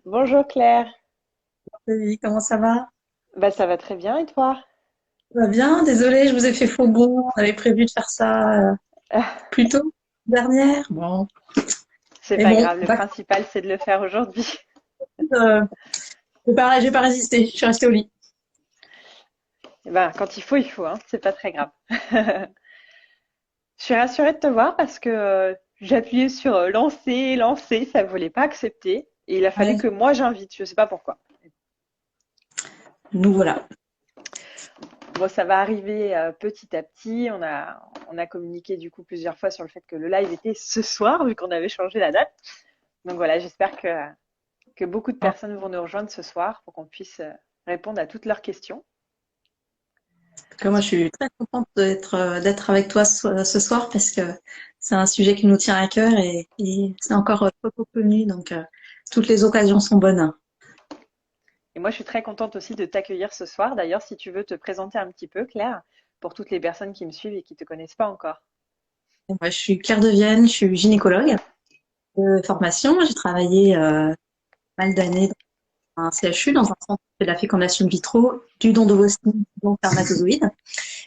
Bonjour Claire. Oui, comment ça va? Bah ça va très bien et toi? Ça va bien, désolée, je vous ai fait faux bon. On avait prévu de faire ça Ah, plus tôt, dernière. Bon, c'est mais pas bon, grave, le principal c'est de le faire aujourd'hui. euh, j'ai pas résisté, je suis restée au lit. Eh ben, quand il faut, hein, c'est pas très grave. Je suis rassurée de te voir parce que j'ai appuyé sur lancer, lancer, ça voulait pas accepter et il a fallu Ouais, que moi j'invite, je sais pas pourquoi. nous voilà. Bon, ça va arriver petit à petit. On a communiqué du coup plusieurs fois sur le fait que le live était ce soir vu qu'on avait changé la date. Donc voilà, j'espère que beaucoup de En personnes vont nous rejoindre ce soir pour qu'on puisse répondre à toutes leurs questions. tout cas, moi, je suis très contente d'être avec toi ce soir parce que c'est un sujet qui nous tient à cœur et c'est encore peu connu, donc toutes les occasions sont bonnes. Et moi, je suis très contente aussi de t'accueillir ce soir. D'ailleurs, si tu veux te présenter un petit peu, Claire, pour toutes les personnes qui me suivent et qui ne te connaissent pas encore. Moi, je suis Claire Devienne, je suis gynécologue de formation. J'ai travaillé mal d'années un CHU, dans un centre de la fécondation in vitro, du don d'ovocytes, du don spermatozoïdes.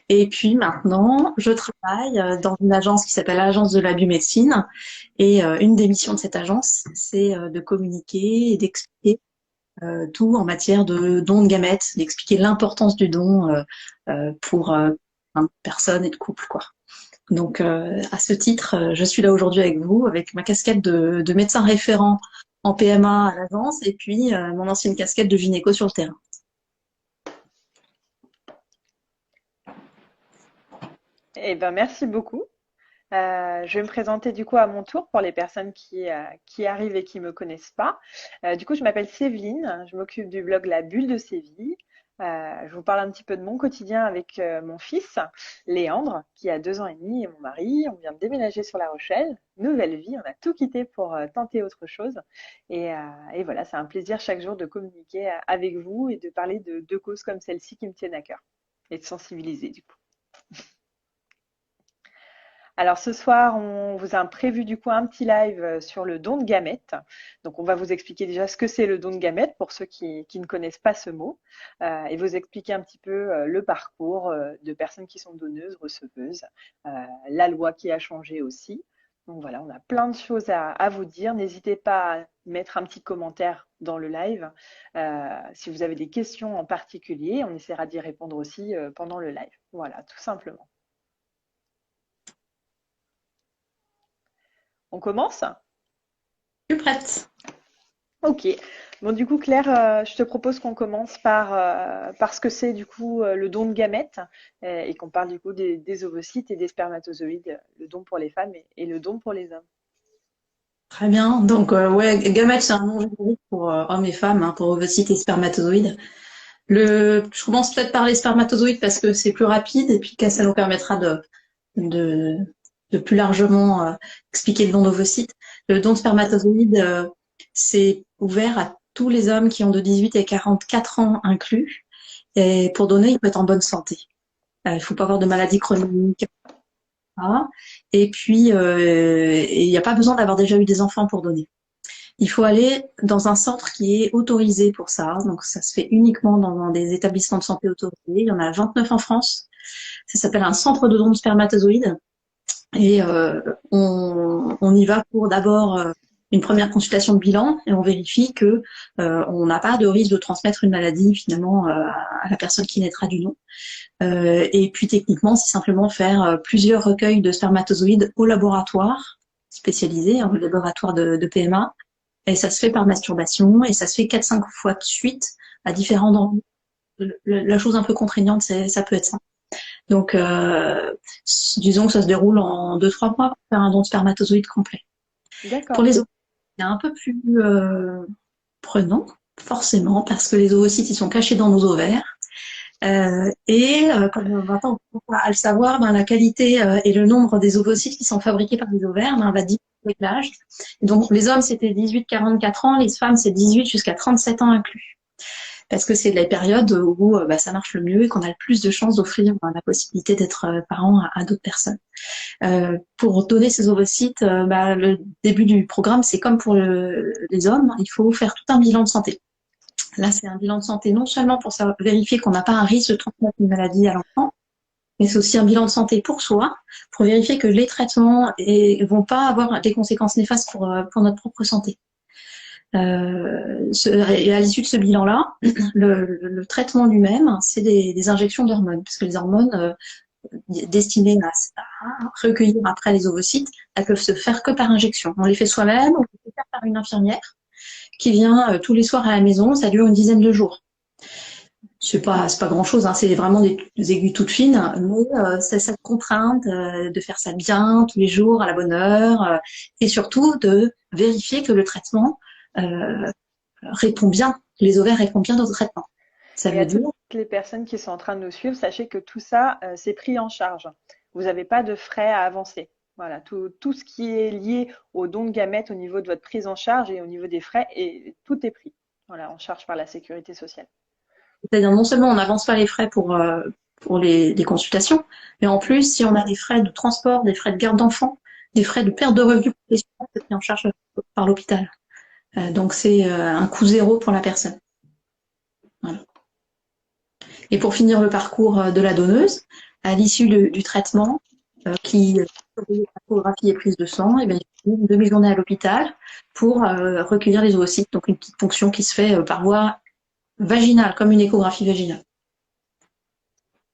Et puis maintenant, je travaille dans une agence qui s'appelle l'Agence de la biomédecine. Et une des missions de cette agence, c'est de communiquer et d'expliquer tout en matière de don de gamètes, d'expliquer l'importance du don pour une personne et de couple, quoi. Donc, à ce titre, je suis là aujourd'hui avec vous, avec ma casquette de médecin référent en PMA à l'agence et puis mon ancienne casquette de gynéco sur le terrain. Eh ben, merci beaucoup. Je vais me présenter du coup à mon tour pour les personnes qui arrivent et qui me connaissent pas. Du coup, je m'appelle Séveline, je m'occupe du blog La Bulle de Séville. Je vous parle un petit peu de mon quotidien avec mon fils, Léandre, qui a 2 ans et demi, et mon mari. On vient de déménager sur La Rochelle. Nouvelle vie, on a tout quitté pour tenter autre chose. Et voilà, c'est un plaisir chaque jour de communiquer avec vous et de parler de causes comme celle-ci qui me tiennent à cœur et de sensibiliser du coup. Alors ce soir, on vous a prévu du coup un petit live sur le don de gamètes. Donc on va vous expliquer déjà ce que c'est le don de gamètes pour ceux qui ne connaissent pas ce mot et vous expliquer un petit peu le parcours de personnes qui sont donneuses, receveuses, euh, la loi qui a changé aussi. Donc voilà, on a plein de choses à vous dire. N'hésitez pas à mettre un petit commentaire dans le live. Si vous avez des questions en particulier, on essaiera d'y répondre aussi pendant le live. Voilà, tout simplement. On commence? Je suis prête. Ok. Bon, du coup, Claire, je te propose qu'on commence par ce que c'est du coup le don de gamètes et qu'on parle du coup des ovocytes et des spermatozoïdes, le don pour les femmes et le don pour les hommes. Très bien. Donc, ouais, gamète, c'est un nom générique pour hommes et femmes, hein, pour ovocytes et spermatozoïdes. Je commence peut-être par les spermatozoïdes parce que c'est plus rapide et puis que ça nous permettra de, de plus largement expliquer le don d'ovocytes. Le don de spermatozoïdes, c'est ouvert à tous les hommes qui ont de 18 et 44 ans inclus. Et pour donner, il peut être en bonne santé. Il faut pas avoir de maladie chronique. Hein. Et puis, il n'y a pas besoin d'avoir déjà eu des enfants pour donner. Il faut aller dans un centre qui est autorisé pour ça. Donc, ça se fait uniquement dans des établissements de santé autorisés. Il y en a 29 en France. Ça s'appelle un centre de don de spermatozoïdes. Et on y va pour d'abord une première consultation de bilan et on vérifie que on n'a pas de risque de transmettre une maladie finalement à la personne qui naîtra du don. Et puis techniquement, c'est simplement faire plusieurs recueils de spermatozoïdes au laboratoire spécialisé, en laboratoire de PMA. Et ça se fait par masturbation et ça se fait 4-5 fois de suite à différents endroits. La chose un peu contraignante, ça peut être ça. Donc, disons que ça se déroule en 2-3 mois pour faire un don de spermatozoïdes complet. Pour D'accord. les ovocytes, c'est un peu plus prenant, forcément, parce que les ovocytes, ils sont cachés dans nos ovaires. Comme maintenant on commence à le savoir, ben, la qualité et le nombre des ovocytes qui sont fabriqués par les ovaires ben, va diminuer avec l'âge. Donc les hommes c'était 18-44 ans, les femmes c'est 18 jusqu'à 37 ans inclus. parce que c'est la période où ça marche le mieux et qu'on a le plus de chances d'offrir la possibilité d'être parent à d'autres personnes. Pour donner ces ovocytes, le début du programme, c'est comme pour les hommes, il faut faire tout un bilan de santé. Là, c'est un bilan de santé non seulement pour vérifier qu'on n'a pas un risque de transmettre une maladie à l'enfant, mais c'est aussi un bilan de santé pour soi, pour vérifier que les traitements vont pas avoir des conséquences néfastes pour notre propre santé. Et à l'issue de ce bilan-là, le traitement lui-même, c'est des injections d'hormones, parce que les hormones destinées à recueillir après les ovocytes, elles peuvent se faire que par injection. On les fait soi-même, on les fait faire par une infirmière qui vient tous les soirs à la maison, ça dure une dizaine de jours. C'est pas grand-chose, hein, c'est vraiment des aiguilles toutes fines, mais c'est cette contrainte de faire ça bien tous les jours à la bonne heure, et surtout de vérifier que le traitement répond bien, les ovaires répondent bien au traitement. Ça Et veut à toutes dire les personnes qui sont en train de nous suivre, sachez que tout ça, c'est pris en charge. Vous n'avez pas de frais à avancer. Voilà, tout ce qui est lié au don de gamètes au niveau de votre prise en charge et au niveau des frais, et tout est pris. Voilà, en charge par la sécurité sociale. c'est-à-dire non seulement on n'avance pas les frais pour les consultations, mais en plus, si on a des frais de transport, des frais de garde d'enfants, des frais de perte de revenus professionnels, c'est pris en charge par l'hôpital. Donc c'est un coût zéro pour la personne. Voilà. Et pour finir le parcours de la donneuse, à l'issue du traitement, qui échographie et prise de sang, et bien, il y a une demi-journée à l'hôpital pour recueillir les oocytes, donc une petite ponction qui se fait par voie vaginale, comme une échographie vaginale.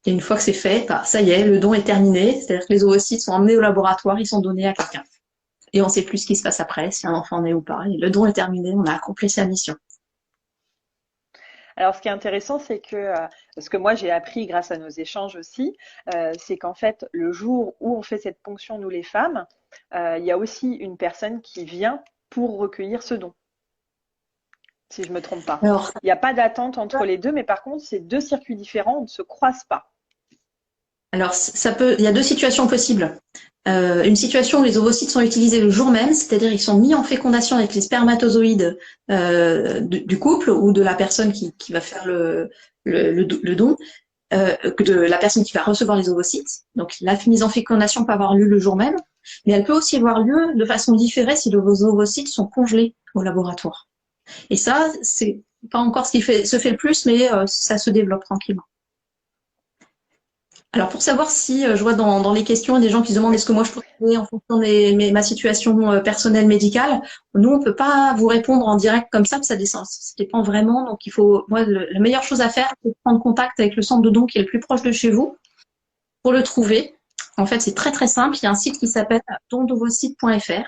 Et une fois que c'est fait, ça y est, le don est terminé, c'est-à-dire que les oocytes sont emmenés au laboratoire, ils sont donnés à quelqu'un. Et on ne sait plus ce qui se passe après, si un enfant naît ou pas. Et le don est terminé, on a accompli sa mission. Alors, ce qui est intéressant, c'est que, ce que moi j'ai appris grâce à nos échanges aussi, c'est qu'en fait, le jour où on fait cette ponction, nous les femmes, il y a aussi une personne qui vient pour recueillir ce don, si je ne me trompe pas. Alors, Il n'y a pas d'attente entre les deux, mais par contre, c'est deux circuits différents, on ne se croise pas. Alors, il y a deux situations possibles. Une situation où les ovocytes sont utilisés le jour même, c'est-à-dire ils sont mis en fécondation avec les spermatozoïdes du couple ou de la personne qui va faire le don, de la personne qui va recevoir les ovocytes. Donc, la mise en fécondation peut avoir lieu le jour même, mais elle peut aussi avoir lieu de façon différée si vos ovocytes sont congelés au laboratoire. Et ça, c'est pas encore ce qui se fait le plus, mais ça se développe tranquillement. Alors pour savoir si je vois dans les questions des gens qui se demandent est-ce que moi je peux donner en fonction de ma situation personnelle médicale, nous on peut pas vous répondre en direct comme ça dépend vraiment. Donc il faut, moi la meilleure chose à faire c'est de prendre contact avec le centre de don qui est le plus proche de chez vous pour le trouver. En fait c'est très très simple, il y a un site qui s'appelle dondovocytes.fr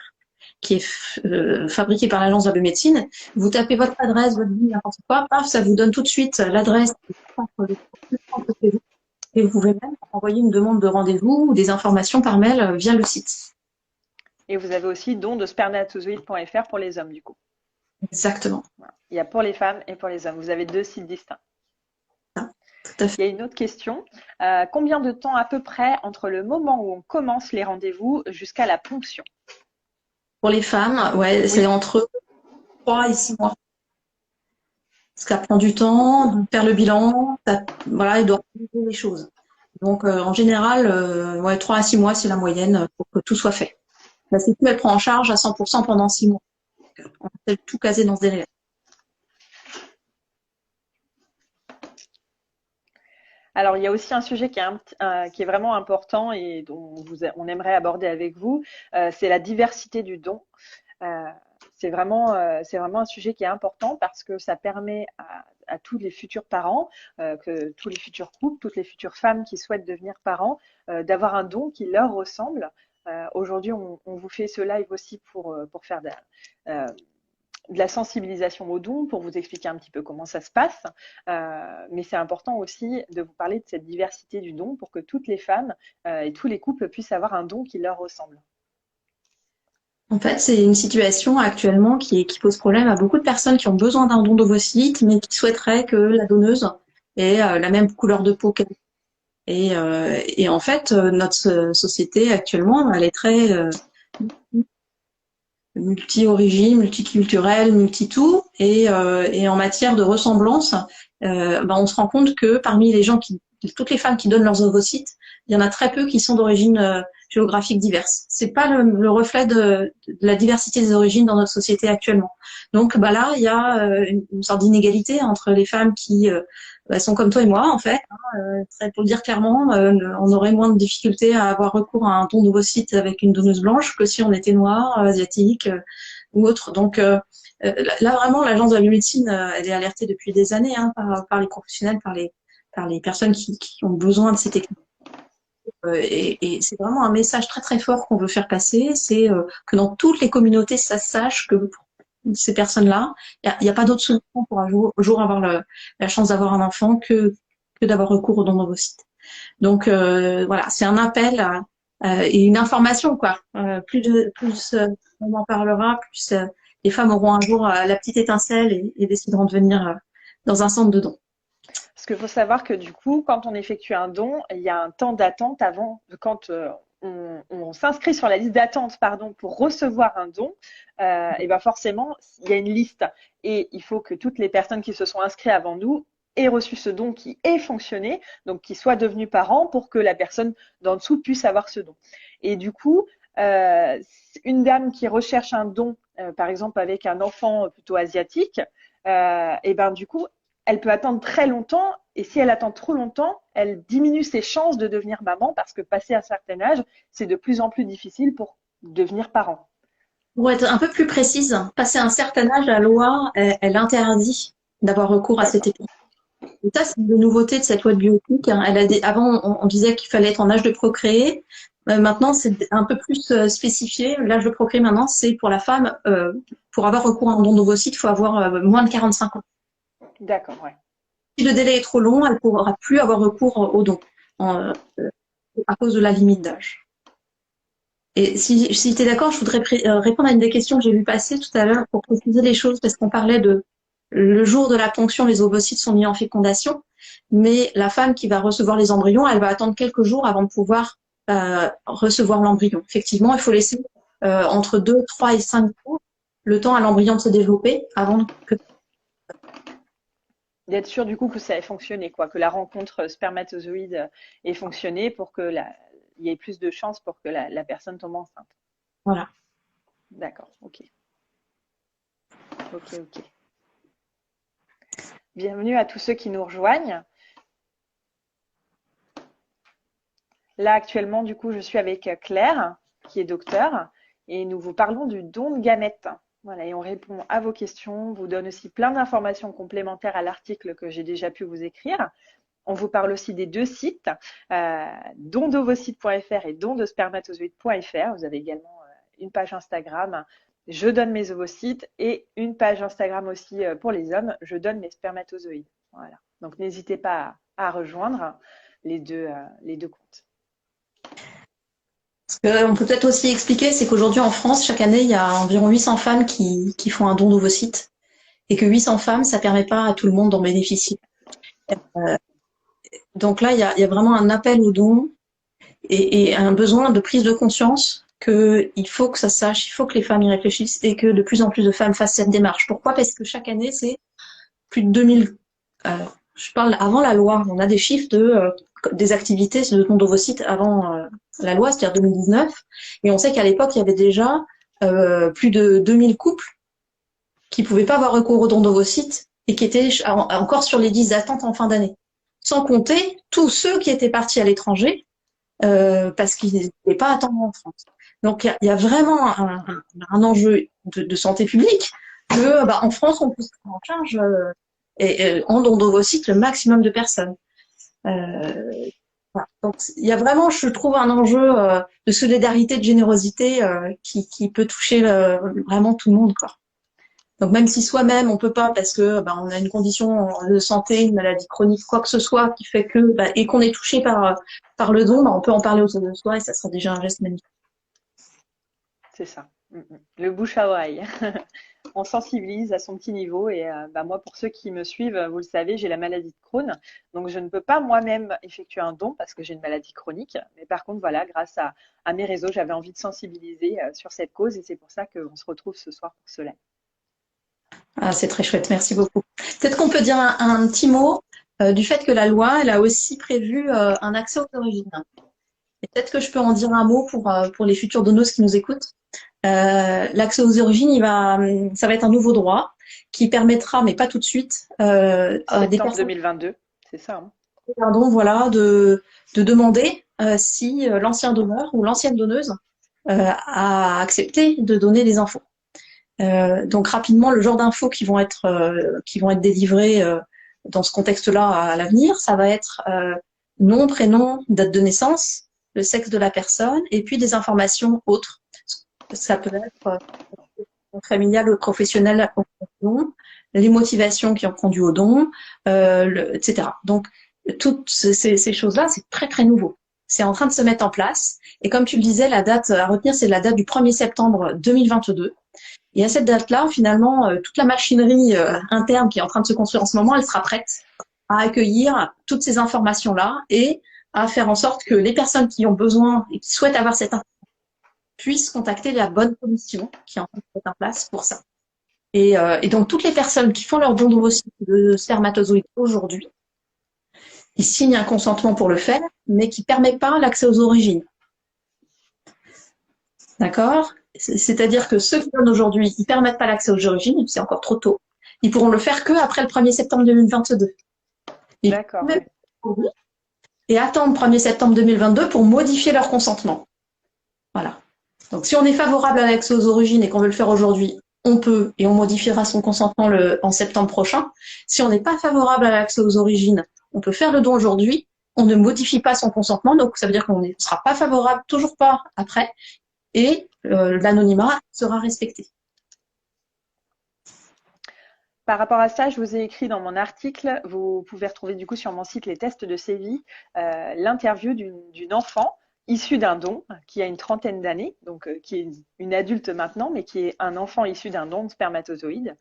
qui est fabriqué par l'agence de la biomédecine. Vous tapez votre adresse, votre ville, n'importe quoi, paf, ça vous donne tout de suite l'adresse du centre de chez vous. Et vous pouvez même envoyer une demande de rendez-vous ou des informations par mail via le site. Et vous avez aussi don de spermatozoïdes.fr pour les hommes, du coup. Exactement. Voilà. Il y a pour les femmes et pour les hommes. Vous avez deux sites distincts. Ah, tout à fait. Il y a une autre question. Combien de temps à peu près entre le moment où on commence les rendez-vous jusqu'à la ponction? Pour les femmes, ouais, c'est entre 3 et 6 mois. Parce qu'elle prend du temps, de faire le bilan, voilà, elle doit organiser les choses. Donc, en général, 3 à 6 mois, c'est la moyenne pour que tout soit fait. La Sécu, elle prend en charge à 100% pendant 6 mois. On peut tout caser dans ce délai. Alors, il y a aussi un sujet qui est vraiment important et dont on aimerait aborder avec vous, c'est la diversité du don. C'est vraiment un sujet qui est important parce que ça permet à tous les futurs parents, que tous les futurs couples, toutes les futures femmes qui souhaitent devenir parents, d'avoir un don qui leur ressemble. Aujourd'hui, on vous fait ce live aussi pour faire de la sensibilisation au don, pour vous expliquer un petit peu comment ça se passe. Mais c'est important aussi de vous parler de cette diversité du don pour que toutes les femmes et tous les couples puissent avoir un don qui leur ressemble. En fait, c'est une situation actuellement qui pose problème à beaucoup de personnes qui ont besoin d'un don d'ovocytes, mais qui souhaiteraient que la donneuse ait la même couleur de peau qu'elle. Et en fait, notre société actuellement, elle est très multi-origine, multiculturelle, multi-tout, et en matière de ressemblance, on se rend compte que parmi les gens toutes les femmes qui donnent leurs ovocytes, il y en a très peu qui sont d'origine géographique diverse. C'est pas le reflet de la diversité des origines dans notre société actuellement. Donc là, il y a une sorte d'inégalité entre les femmes qui sont comme toi et moi en fait. Pour le dire clairement, on aurait moins de difficultés à avoir recours à un don d'ovocytes avec une donneuse blanche que si on était noir, asiatique ou autre. Donc là vraiment, l'agence de la biomédecine, elle est alertée depuis des années par les professionnels, par les personnes qui ont besoin de ces techniques. Et c'est vraiment un message très très fort qu'on veut faire passer, c'est que dans toutes les communautés, ça se sache que pour ces personnes-là, il y a pas d'autre solution pour un jour avoir la chance d'avoir un enfant que d'avoir recours au don d'ovocytes. Donc voilà, c'est un appel et une information quoi. Plus on en parlera, plus les femmes auront un jour la petite étincelle et décideront de venir dans un centre de don. Parce qu'il faut savoir que du coup, quand on effectue un don, il y a un temps d'attente avant, quand on s'inscrit sur la liste d'attente, pardon, pour recevoir un don, et ben forcément, il y a une liste et il faut que toutes les personnes qui se sont inscrites avant nous aient reçu ce don qui ait fonctionné, donc qui soient devenus parents pour que la personne d'en dessous puisse avoir ce don. Et du coup, une dame qui recherche un don, par exemple avec un enfant plutôt asiatique, et ben du coup, elle peut attendre très longtemps et si elle attend trop longtemps, elle diminue ses chances de devenir maman parce que passé un certain âge, c'est de plus en plus difficile pour devenir parent. Pour être un peu plus précise, passer un certain âge, la loi, elle interdit d'avoir recours à cette D'accord. technique. Et ça, c'est une nouveauté de cette loi de bioéthique. Avant, on disait qu'il fallait être en âge de procréer. Maintenant, c'est un peu plus spécifié. L'âge de procréer, maintenant, c'est pour la femme. Pour avoir recours à un don d'ovocytes, il faut avoir moins de 45 ans. D'accord, ouais. Si le délai est trop long, elle ne pourra plus avoir recours au don à cause de la limite d'âge. Et si tu es d'accord, je voudrais répondre à une des questions que j'ai vu passer tout à l'heure pour préciser les choses, parce qu'on parlait de le jour de la ponction, les ovocytes sont mis en fécondation, mais la femme qui va recevoir les embryons, elle va attendre quelques jours avant de pouvoir recevoir l'embryon. Effectivement, il faut laisser entre 2, 3 et 5 jours le temps à l'embryon de se développer avant que... D'être sûr du coup que ça ait fonctionné, quoi, que la rencontre spermatozoïde ait fonctionné pour que il y ait plus de chances pour que la personne tombe enceinte. Voilà. D'accord, ok. Ok, ok. Bienvenue à tous ceux qui nous rejoignent. Là, actuellement, du coup, je suis avec Claire, qui est docteur, et nous vous parlons du don de gamètes. Voilà, et on répond à vos questions, on vous donne aussi plein d'informations complémentaires à l'article que j'ai déjà pu vous écrire. On vous parle aussi des deux sites, dondovocytes.fr et dondespermatozoïdes.fr. Vous avez également une page Instagram, je donne mes ovocytes, et une page Instagram aussi pour les hommes, je donne mes spermatozoïdes. Voilà. Donc n'hésitez pas à rejoindre les deux comptes. Ce qu'on peut peut-être aussi expliquer, c'est qu'aujourd'hui en France, chaque année, il y a environ 800 femmes qui font un don d'ovocytes, et que 800 femmes, ça permet pas à tout le monde d'en bénéficier. Donc là, il y a vraiment un appel au don et un besoin de prise de conscience qu'il faut que ça se sache, il faut que les femmes y réfléchissent et que de plus en plus de femmes fassent cette démarche. Pourquoi? Parce que chaque année, c'est plus de 2000. Alors, je parle avant la loi. On a des chiffres des activités de don d'ovocytes avant la loi, c'est-à-dire 2019. Et on sait qu'à l'époque, il y avait déjà plus de 2000 couples qui pouvaient pas avoir recours au don d'ovocytes et qui étaient encore sur les listes d'attente en fin d'année. Sans compter tous ceux qui étaient partis à l'étranger parce qu'ils n'étaient pas attendus en France. Donc il y a vraiment un enjeu de santé publique que en France on peut prendre en charge en don d'ovocytes le maximum de personnes. Voilà. Donc il y a vraiment, je trouve, un enjeu de solidarité, de générosité qui peut toucher vraiment tout le monde, quoi. Donc même si soi-même on peut pas parce que on a une condition de santé, une maladie chronique, quoi que ce soit qui fait que et qu'on est touché par le don, on peut en parler autour de soi et ça sera déjà un geste magnifique. C'est ça. Le bouche à oreille. On sensibilise à son petit niveau et moi, pour ceux qui me suivent, vous le savez, j'ai la maladie de Crohn, donc je ne peux pas moi-même effectuer un don parce que j'ai une maladie chronique. Mais par contre, voilà, grâce à mes réseaux, j'avais envie de sensibiliser sur cette cause et c'est pour ça qu'on se retrouve ce soir pour cela. Ah, c'est très chouette, merci beaucoup. Peut-être qu'on peut dire un petit mot du fait que la loi, elle a aussi prévu un accès aux origines. Et peut-être que je peux en dire un mot pour les futures donneuses qui nous écoutent. L'accès aux origines, ça va être un nouveau droit qui permettra, mais pas tout de suite, à des Septembre personnes 2022, c'est ça, hein? pardon, voilà, de demander si l'ancien donneur ou l'ancienne donneuse a accepté de donner des infos. Donc rapidement, le genre d'infos qui vont être délivrées dans ce contexte-là à l'avenir, ça va être nom, prénom, date de naissance, le sexe de la personne, et puis des informations autres. Ça peut être familial ou professionnel au don, les motivations qui ont conduit au don, etc. Donc toutes ces choses-là, c'est très très nouveau. C'est en train de se mettre en place. Et comme tu le disais, la date à retenir, c'est la date du 1er septembre 2022. Et à cette date-là, finalement, toute la machinerie interne qui est en train de se construire en ce moment, elle sera prête à accueillir toutes ces informations-là et à faire en sorte que les personnes qui ont besoin et qui souhaitent avoir cette information puissent contacter la bonne commission qui est en train de se mettre en place pour ça. Et donc, toutes les personnes qui font leur don d'ovocytes de spermatozoïdes aujourd'hui, ils signent un consentement pour le faire, mais qui ne permet pas l'accès aux origines. D'accord? C'est-à-dire que ceux qui donnent aujourd'hui, ils ne permettent pas l'accès aux origines, c'est encore trop tôt. Ils pourront le faire qu'après le 1er septembre 2022. D'accord, ouais. Et attendre le 1er septembre 2022 pour modifier leur consentement. Voilà. Donc, si on est favorable à l'accès aux origines et qu'on veut le faire aujourd'hui, on peut et on modifiera son consentement en septembre prochain. Si on n'est pas favorable à l'accès aux origines, on peut faire le don aujourd'hui, on ne modifie pas son consentement, donc ça veut dire qu'on ne sera pas favorable, toujours pas après, et l'anonymat sera respecté. Par rapport à ça, je vous ai écrit dans mon article, vous pouvez retrouver du coup sur mon site les tests de Séville, l'interview d'une enfant issue d'un don qui a une trentaine d'années, donc qui est une adulte maintenant, mais qui est un enfant issu d'un don de spermatozoïdes,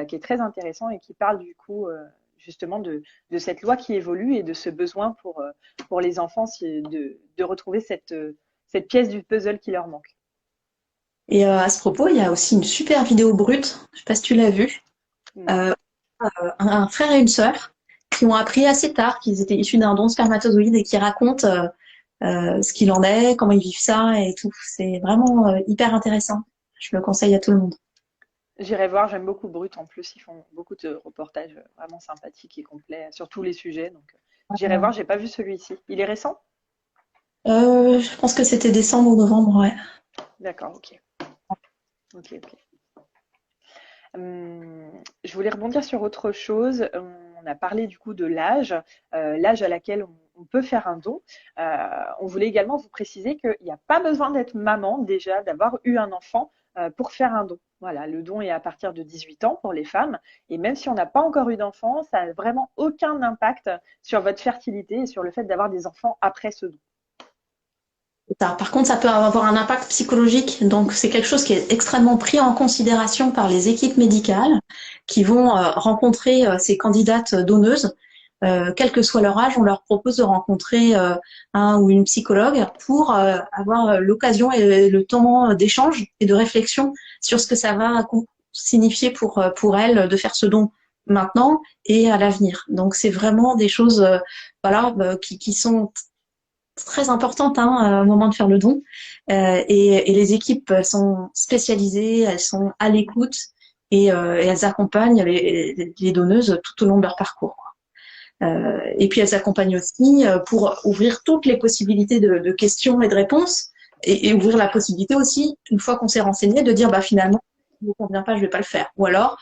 qui est très intéressant et qui parle du coup justement de cette loi qui évolue et de ce besoin pour les enfants de retrouver cette pièce du puzzle qui leur manque. Et à ce propos, il y a aussi une super vidéo brute, je ne sais pas si tu l'as vue, un frère et une sœur qui ont appris assez tard qu'ils étaient issus d'un don de spermatozoïdes et qui racontent ce qu'il en est, comment ils vivent ça et tout. C'est vraiment hyper intéressant. Je le conseille à tout le monde. J'irai voir, j'aime beaucoup Brut en plus, ils font beaucoup de reportages vraiment sympathiques et complets sur tous les sujets. Donc j'irai voir, j'ai pas vu celui-ci. Il est récent? Je pense que c'était décembre ou novembre, ouais. D'accord, ok. Ok. Je voulais rebondir sur autre chose. On a parlé du coup de l'âge à laquelle on peut faire un don. On voulait également vous préciser qu'il n'y a pas besoin d'être maman déjà, d'avoir eu un enfant pour faire un don. Voilà, le don est à partir de 18 ans pour les femmes. Et même si on n'a pas encore eu d'enfant, ça n'a vraiment aucun impact sur votre fertilité et sur le fait d'avoir des enfants après ce don. Par contre, ça peut avoir un impact psychologique. Donc, c'est quelque chose qui est extrêmement pris en considération par les équipes médicales qui vont rencontrer ces candidates donneuses. Quel que soit leur âge, on leur propose de rencontrer un ou une psychologue pour avoir l'occasion et le temps d'échange et de réflexion sur ce que ça va signifier pour elles de faire ce don maintenant et à l'avenir. Donc, c'est vraiment des choses qui sont très importante au moment de faire le don. Et les équipes sont spécialisées, elles sont à l'écoute et elles accompagnent les donneuses tout au long de leur parcours. Et puis elles accompagnent aussi pour ouvrir toutes les possibilités de questions et de réponses et ouvrir la possibilité aussi, une fois qu'on s'est renseigné, de dire finalement, ça ne me convient pas, je vais pas le faire. Ou alors,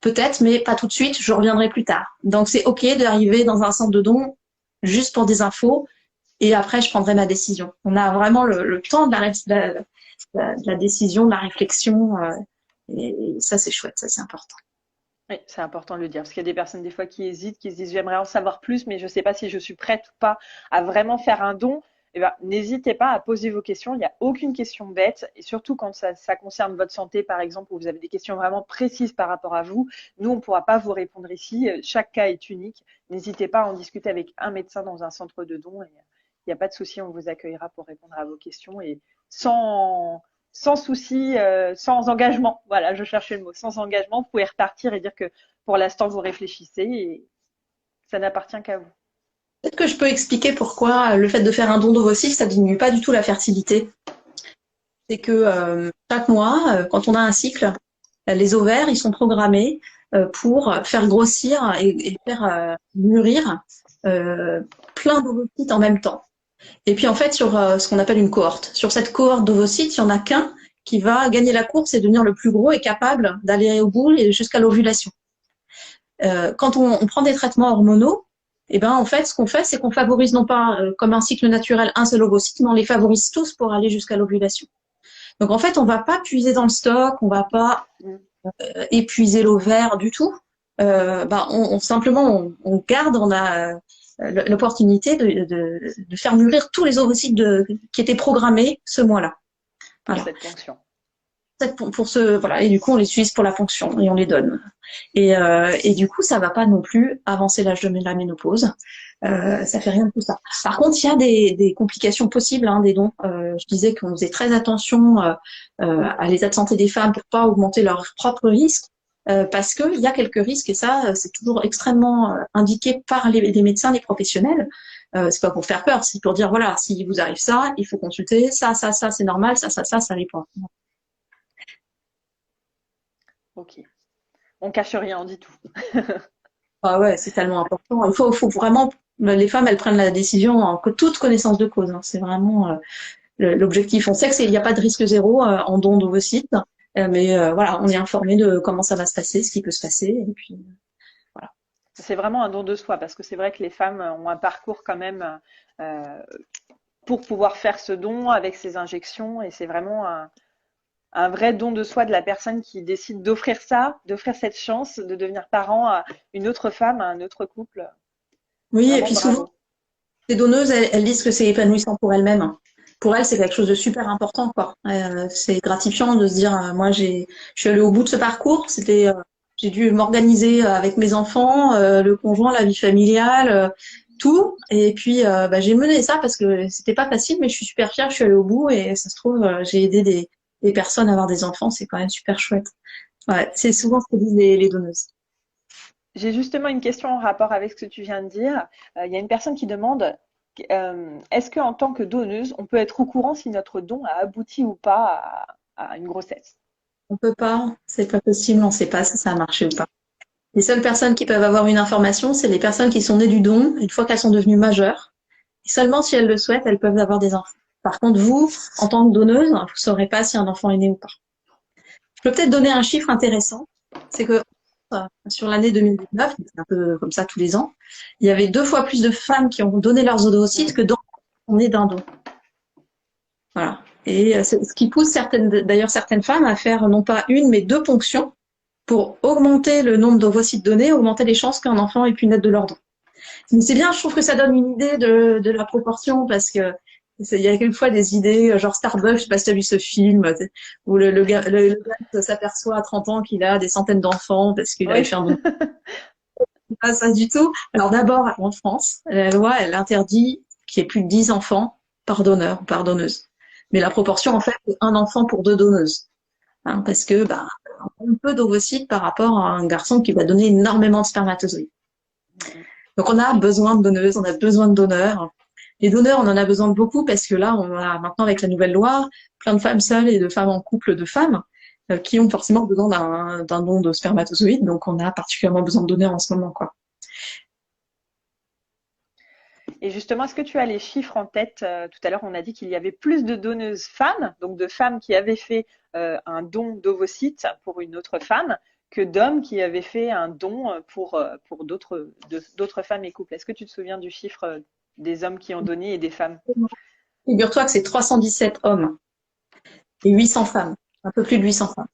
peut-être, mais pas tout de suite, je reviendrai plus tard. Donc c'est OK d'arriver dans un centre de don juste pour des infos et après je prendrai ma décision. On a vraiment le temps de la décision, de la réflexion, et ça c'est chouette, ça c'est important. Oui, c'est important de le dire, parce qu'il y a des personnes des fois qui hésitent, qui se disent j'aimerais en savoir plus, mais je ne sais pas si je suis prête ou pas à vraiment faire un don. eh ben, n'hésitez pas à poser vos questions. Il n'y a aucune question bête. Et surtout quand ça concerne votre santé, par exemple, où vous avez des questions vraiment précises par rapport à vous, nous, on ne pourra pas vous répondre ici. Chaque cas est unique. N'hésitez pas à en discuter avec un médecin dans un centre de dons. Et il n'y a pas de souci, on vous accueillera pour répondre à vos questions et sans souci, sans engagement. Voilà, je cherchais le mot. Sans engagement, vous pouvez repartir et dire que pour l'instant, vous réfléchissez et ça n'appartient qu'à vous. Peut-être que je peux expliquer pourquoi le fait de faire un don d'ovocytes, ça diminue pas du tout la fertilité. C'est que chaque mois, quand on a un cycle, les ovaires, ils sont programmés pour faire grossir et faire mûrir euh, plein d'ovocytes en même temps. Et puis en fait, sur ce qu'on appelle une cohorte, sur cette cohorte d'ovocytes, il n'y en a qu'un qui va gagner la course et devenir le plus gros et capable d'aller au bout et jusqu'à l'ovulation. Quand on prend des traitements hormonaux, et ben en fait, ce qu'on fait, c'est qu'on favorise non pas comme un cycle naturel un seul ovocyte, mais on les favorise tous pour aller jusqu'à l'ovulation. Donc en fait, on va pas puiser dans le stock, on va pas épuiser l'ovaire du tout. Simplement on garde, on a l'opportunité de faire mûrir tous les ovocytes qui étaient programmés ce mois-là. Pour Voilà. cette fonction. Voilà, et du coup on les utilise pour la fonction et on les donne. Et du coup ça va pas non plus avancer l'âge de la ménopause. Ça fait rien de tout ça. Par contre, il y a des complications possibles des dons. Je disais qu'on faisait très attention à l'état de santé des femmes pour pas augmenter leurs propres risques, parce qu'il y a quelques risques et ça, c'est toujours extrêmement indiqué par les médecins, les professionnels. C'est pas pour faire peur, c'est pour dire voilà, si vous arrive ça, il faut consulter. Ça, c'est normal. Ça dépend. Ok. On cache rien, on dit tout. Ah ouais, c'est tellement important. Il faut vraiment, les femmes, elles prennent la décision en toute connaissance de cause. C'est vraiment l'objectif. On sait qu'il n'y a pas de risque zéro en don d'ovocytes, mais voilà, on est informé de comment ça va se passer, ce qui peut se passer, et puis voilà. C'est vraiment un don de soi parce que c'est vrai que les femmes ont un parcours quand même euh, pour pouvoir faire ce don avec ces injections et c'est vraiment un vrai don de soi de la personne qui décide d'offrir ça, d'offrir cette chance de devenir parent à une autre femme, à un autre couple. Oui, et Vraiment puis souvent, bravo. les donneuses, elles disent que c'est épanouissant pour elles-mêmes. Pour elles, c'est quelque chose de super important, quoi. C'est gratifiant de se dire, moi, je suis allée au bout de ce parcours. J'ai dû m'organiser avec mes enfants, le conjoint, la vie familiale, tout. Et puis, j'ai mené ça parce que c'était pas facile, mais je suis super fière. Je suis allée au bout et ça se trouve, j'ai aidé des personnes à avoir des enfants. C'est quand même super chouette. Ouais, c'est souvent ce que disent les donneuses. J'ai justement une question en rapport avec ce que tu viens de dire. Il y a une personne qui demande est-ce qu'en tant que donneuse, on peut être au courant si notre don a abouti ou pas à une grossesse? On peut pas, c'est pas possible, on sait pas si ça a marché ou pas. Les seules personnes qui peuvent avoir une information, c'est les personnes qui sont nées du don, une fois qu'elles sont devenues majeures. Et seulement si elles le souhaitent, elles peuvent avoir des enfants. Par contre, vous, en tant que donneuse, vous saurez pas si un enfant est né ou pas. Je peux peut-être donner un chiffre intéressant. C'est que sur l'année 2019, c'est un peu comme ça tous les ans, il y avait 2 fois plus de femmes qui ont donné leurs ovocytes que d'enfants qui sont nés d'un don. Voilà. Et c'est ce qui pousse d'ailleurs certaines femmes à faire non pas une, mais 2 ponctions pour augmenter le nombre d'ovocytes donnés, augmenter les chances qu'un enfant ait pu naître de leur don. Mais c'est bien, je trouve que ça donne une idée de la proportion parce que il y a quelquefois des idées, genre Starbucks, je sais pas si tu as vu ce film, où le gars s'aperçoit à 30 ans qu'il a des centaines d'enfants parce qu'il avait Oui. fait un don. Pas ça du tout. Alors d'abord, en France, la loi, elle interdit qu'il y ait plus de 10 enfants par donneur ou par donneuse. Mais la proportion, en fait, c'est un enfant pour 2 donneuses. Parce que, on a peu d'ovocytes par rapport à un garçon qui va donner énormément de spermatozoïdes. Donc on a besoin de donneuses, on a besoin de donneurs. Les donneurs, on en a besoin de beaucoup parce que là, on a maintenant avec la nouvelle loi, plein de femmes seules et de femmes en couple de femmes qui ont forcément besoin d'un don de spermatozoïdes. Donc on a particulièrement besoin de donneurs en ce moment, quoi. Et justement, est-ce que tu as les chiffres en tête? Tout à l'heure, on a dit qu'il y avait plus de donneuses femmes, donc de femmes qui avaient fait un don d'ovocytes pour une autre femme, que d'hommes qui avaient fait un don pour d'autres femmes et couples. Est-ce que tu te souviens du chiffre des hommes qui ont donné et des femmes? Figure-toi que c'est 317 hommes et 800 femmes, un peu plus de 800 femmes.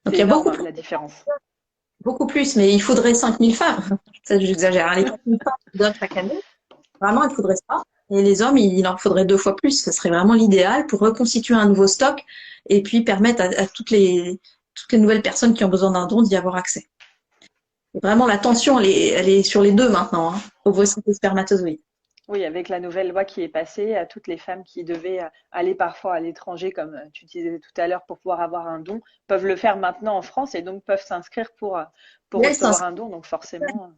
Donc C'est il y a énorme, hein, la différence. beaucoup plus, mais il faudrait 5000 femmes. Ça, j'exagère. Les 5000 femmes qui donnent chaque année, vraiment, il faudrait ça. Et les hommes, il en faudrait 2 fois plus. Ce serait vraiment l'idéal pour reconstituer un nouveau stock et puis permettre à toutes les nouvelles personnes qui ont besoin d'un don d'y avoir accès. Et vraiment, la tension, elle est sur les deux maintenant, hein, ovocytes et spermatozoïdes. Oui, avec la nouvelle loi qui est passée, à toutes les femmes qui devaient aller parfois à l'étranger, comme tu disais tout à l'heure, pour pouvoir avoir un don, peuvent le faire maintenant en France et donc peuvent s'inscrire pour Mais recevoir un don. Donc forcément,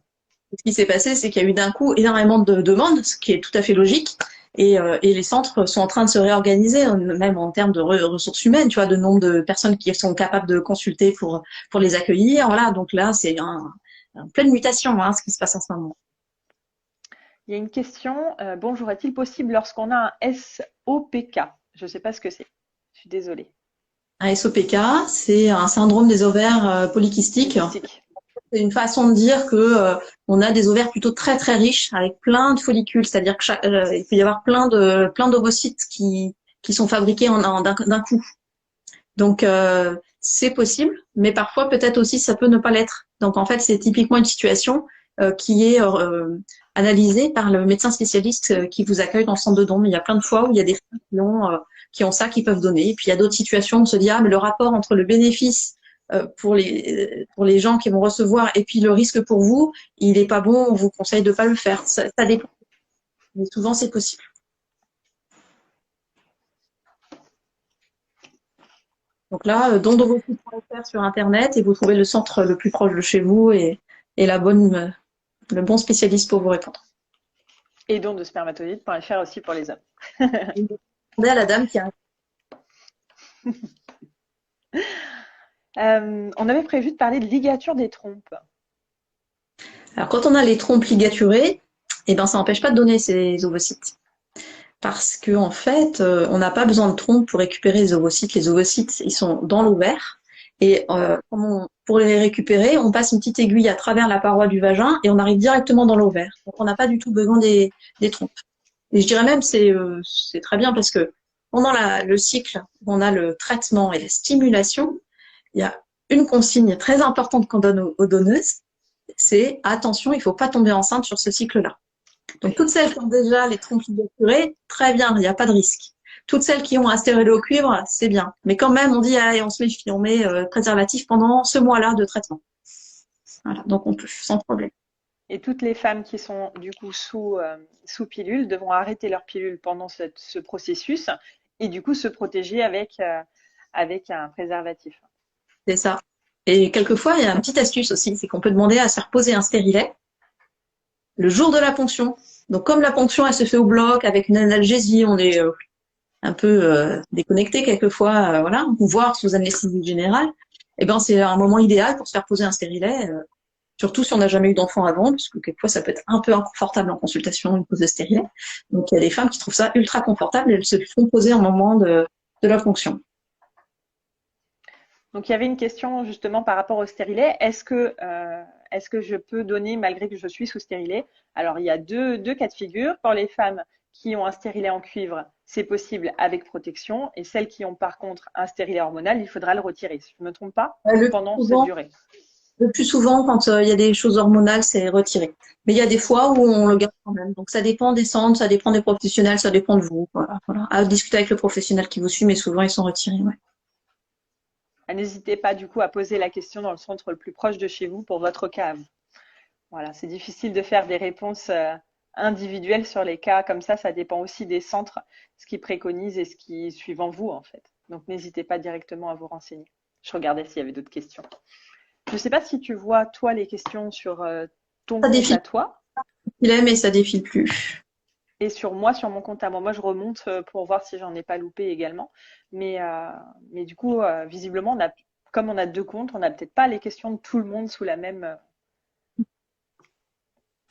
ce qui s'est passé, c'est qu'il y a eu d'un coup énormément de demandes, ce qui est tout à fait logique. Et les centres sont en train de se réorganiser, même en termes de ressources humaines, tu vois, de nombre de personnes qui sont capables de consulter pour les accueillir. Voilà, donc là, c'est en pleine mutation, hein, ce qui se passe en ce moment. il y a une question. Bonjour, est-il possible lorsqu'on a un SOPK? Je ne sais pas ce que c'est. Je suis désolée. Un SOPK, c'est un syndrome des ovaires polykystiques. Polycystique. C'est une façon de dire que on a des ovaires plutôt très très riches avec plein de follicules, c'est-à-dire que il peut y avoir plein d'ovocytes qui sont fabriqués d'un coup. Donc c'est possible, mais parfois peut-être aussi ça peut ne pas l'être. Donc en fait c'est typiquement une situation qui est analysée par le médecin spécialiste qui vous accueille dans le centre de don. Mais il y a plein de fois où il y a des femmes qui ont ça, qui peuvent donner. Et puis il y a d'autres situations où on se dit ah mais le rapport entre le bénéfice pour les gens qui vont recevoir et puis le risque pour vous, il est pas bon. On vous conseille de pas le faire. Ça dépend. Mais souvent c'est possible. Donc là, dondovosite.fr sur Internet et vous trouvez le centre le plus proche de chez vous et le bon spécialiste pour vous répondre. Et don de spermatozoïdes.fr aussi pour les hommes. Demandez à la dame qui a. On avait prévu de parler de ligature des trompes. Alors quand on a les trompes ligaturées, eh ben ça n'empêche pas de donner ces ovocytes. Parce que en fait, on n'a pas besoin de trompes pour récupérer les ovocytes. Les ovocytes, ils sont dans l'ovaire. Et pour les récupérer, on passe une petite aiguille à travers la paroi du vagin et on arrive directement dans l'ovaire. Donc on n'a pas du tout besoin des trompes. Et je dirais même c'est très bien parce que pendant le cycle, on a le traitement et la stimulation. Il y a une consigne très importante qu'on donne aux donneuses, c'est attention, il ne faut pas tomber enceinte sur ce cycle-là. Donc toutes celles qui ont déjà les trompes ligaturées, très bien, il n'y a pas de risque. Toutes celles qui ont un stérilet au cuivre, c'est bien. Mais quand même, on dit allez, on met préservatif pendant ce mois-là de traitement. Voilà, donc on peut sans problème. Et toutes les femmes qui sont du coup sous pilule devront arrêter leur pilule pendant ce processus et du coup se protéger avec un préservatif. C'est ça. Et quelquefois, il y a une petite astuce aussi, c'est qu'on peut demander à se faire poser un stérilet le jour de la ponction. Donc comme la ponction, elle se fait au bloc avec une analgésie, on est un peu déconnecté quelquefois, voilà, voire sous anesthésie générale. Et ben c'est un moment idéal pour se faire poser un stérilet, surtout si on n'a jamais eu d'enfant avant, parce que quelquefois ça peut être un peu inconfortable en consultation une pose de stérilet. Donc il y a des femmes qui trouvent ça ultra confortable et elles se font poser au moment de la ponction. Donc il y avait une question justement par rapport au stérilet. Est-ce que je peux donner malgré que je suis sous stérilet? Alors il y a deux cas de figure. Pour les femmes qui ont un stérilet en cuivre, c'est possible avec protection. Et celles qui ont par contre un stérilet hormonal, il faudra le retirer. Si je ne me trompe pas, pendant cette durée. Le plus souvent, quand il y a des choses hormonales, c'est retiré. Mais il y a des fois où on le garde quand même. Donc ça dépend des centres, ça dépend des professionnels, ça dépend de vous. Voilà, voilà. À discuter avec le professionnel qui vous suit, mais souvent ils sont retirés. Ouais. N'hésitez pas du coup à poser la question dans le centre le plus proche de chez vous pour votre cas. Voilà, c'est difficile de faire des réponses individuelles sur les cas comme ça dépend aussi des centres, ce qu'ils préconisent et ce qui suivent en vous en fait. Donc n'hésitez pas directement à vous renseigner. Je regardais s'il y avait d'autres questions. Je ne sais pas si tu vois toi les questions sur ton Ça compte défile. à toi Il aime et ça défile plus. et sur moi, sur mon compte à moi. Moi, je remonte pour voir si j'en ai pas loupé également. Mais du coup, visiblement, comme on a deux comptes, on n'a peut-être pas les questions de tout le monde sous la même.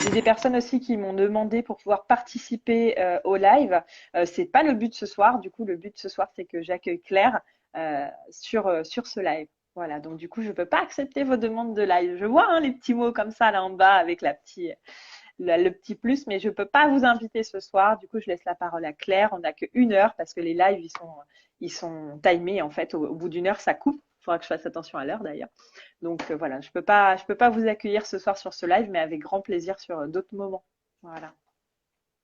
J'ai des personnes aussi qui m'ont demandé pour pouvoir participer au live. C'est pas le but ce soir. Du coup, le but ce soir, c'est que j'accueille Claire sur ce live. Voilà. Donc du coup, je peux pas accepter vos demandes de live. Je vois les petits mots comme ça là en bas avec le petit plus, mais je peux pas vous inviter ce soir. Du coup, je laisse la parole à Claire. On n'a qu'une heure parce que les lives ils sont timés en fait. Au bout d'une heure, ça coupe. Il faudra que je fasse attention à l'heure d'ailleurs. Donc voilà, je peux pas vous accueillir ce soir sur ce live, mais avec grand plaisir sur d'autres moments. Voilà.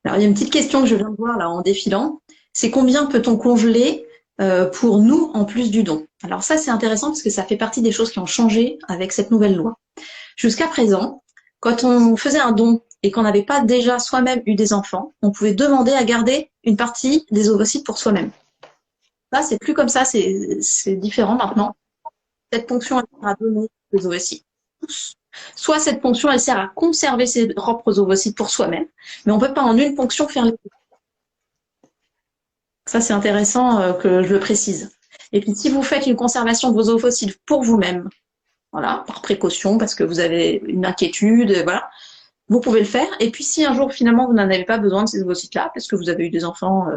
Alors, il y a une petite question que je viens de voir là en défilant. C'est combien peut-on congeler pour nous en plus du don? Alors ça, c'est intéressant parce que ça fait partie des choses qui ont changé avec cette nouvelle loi. Jusqu'à présent, quand on faisait un don et qu'on n'avait pas déjà soi-même eu des enfants, on pouvait demander à garder une partie des ovocytes pour soi-même. Là, c'est plus comme ça, c'est différent maintenant. Cette ponction, elle sert à donner les ovocytes. Soit cette ponction, elle sert à conserver ses propres ovocytes pour soi-même, mais on ne peut pas en une ponction faire les deux. Ça, c'est intéressant que je le précise. Et puis, si vous faites une conservation de vos ovocytes pour vous-même, voilà, par précaution, parce que vous avez une inquiétude, voilà, vous pouvez le faire. Et puis, si un jour, finalement, vous n'en avez pas besoin de ces ovocytes-là, parce que vous avez eu des enfants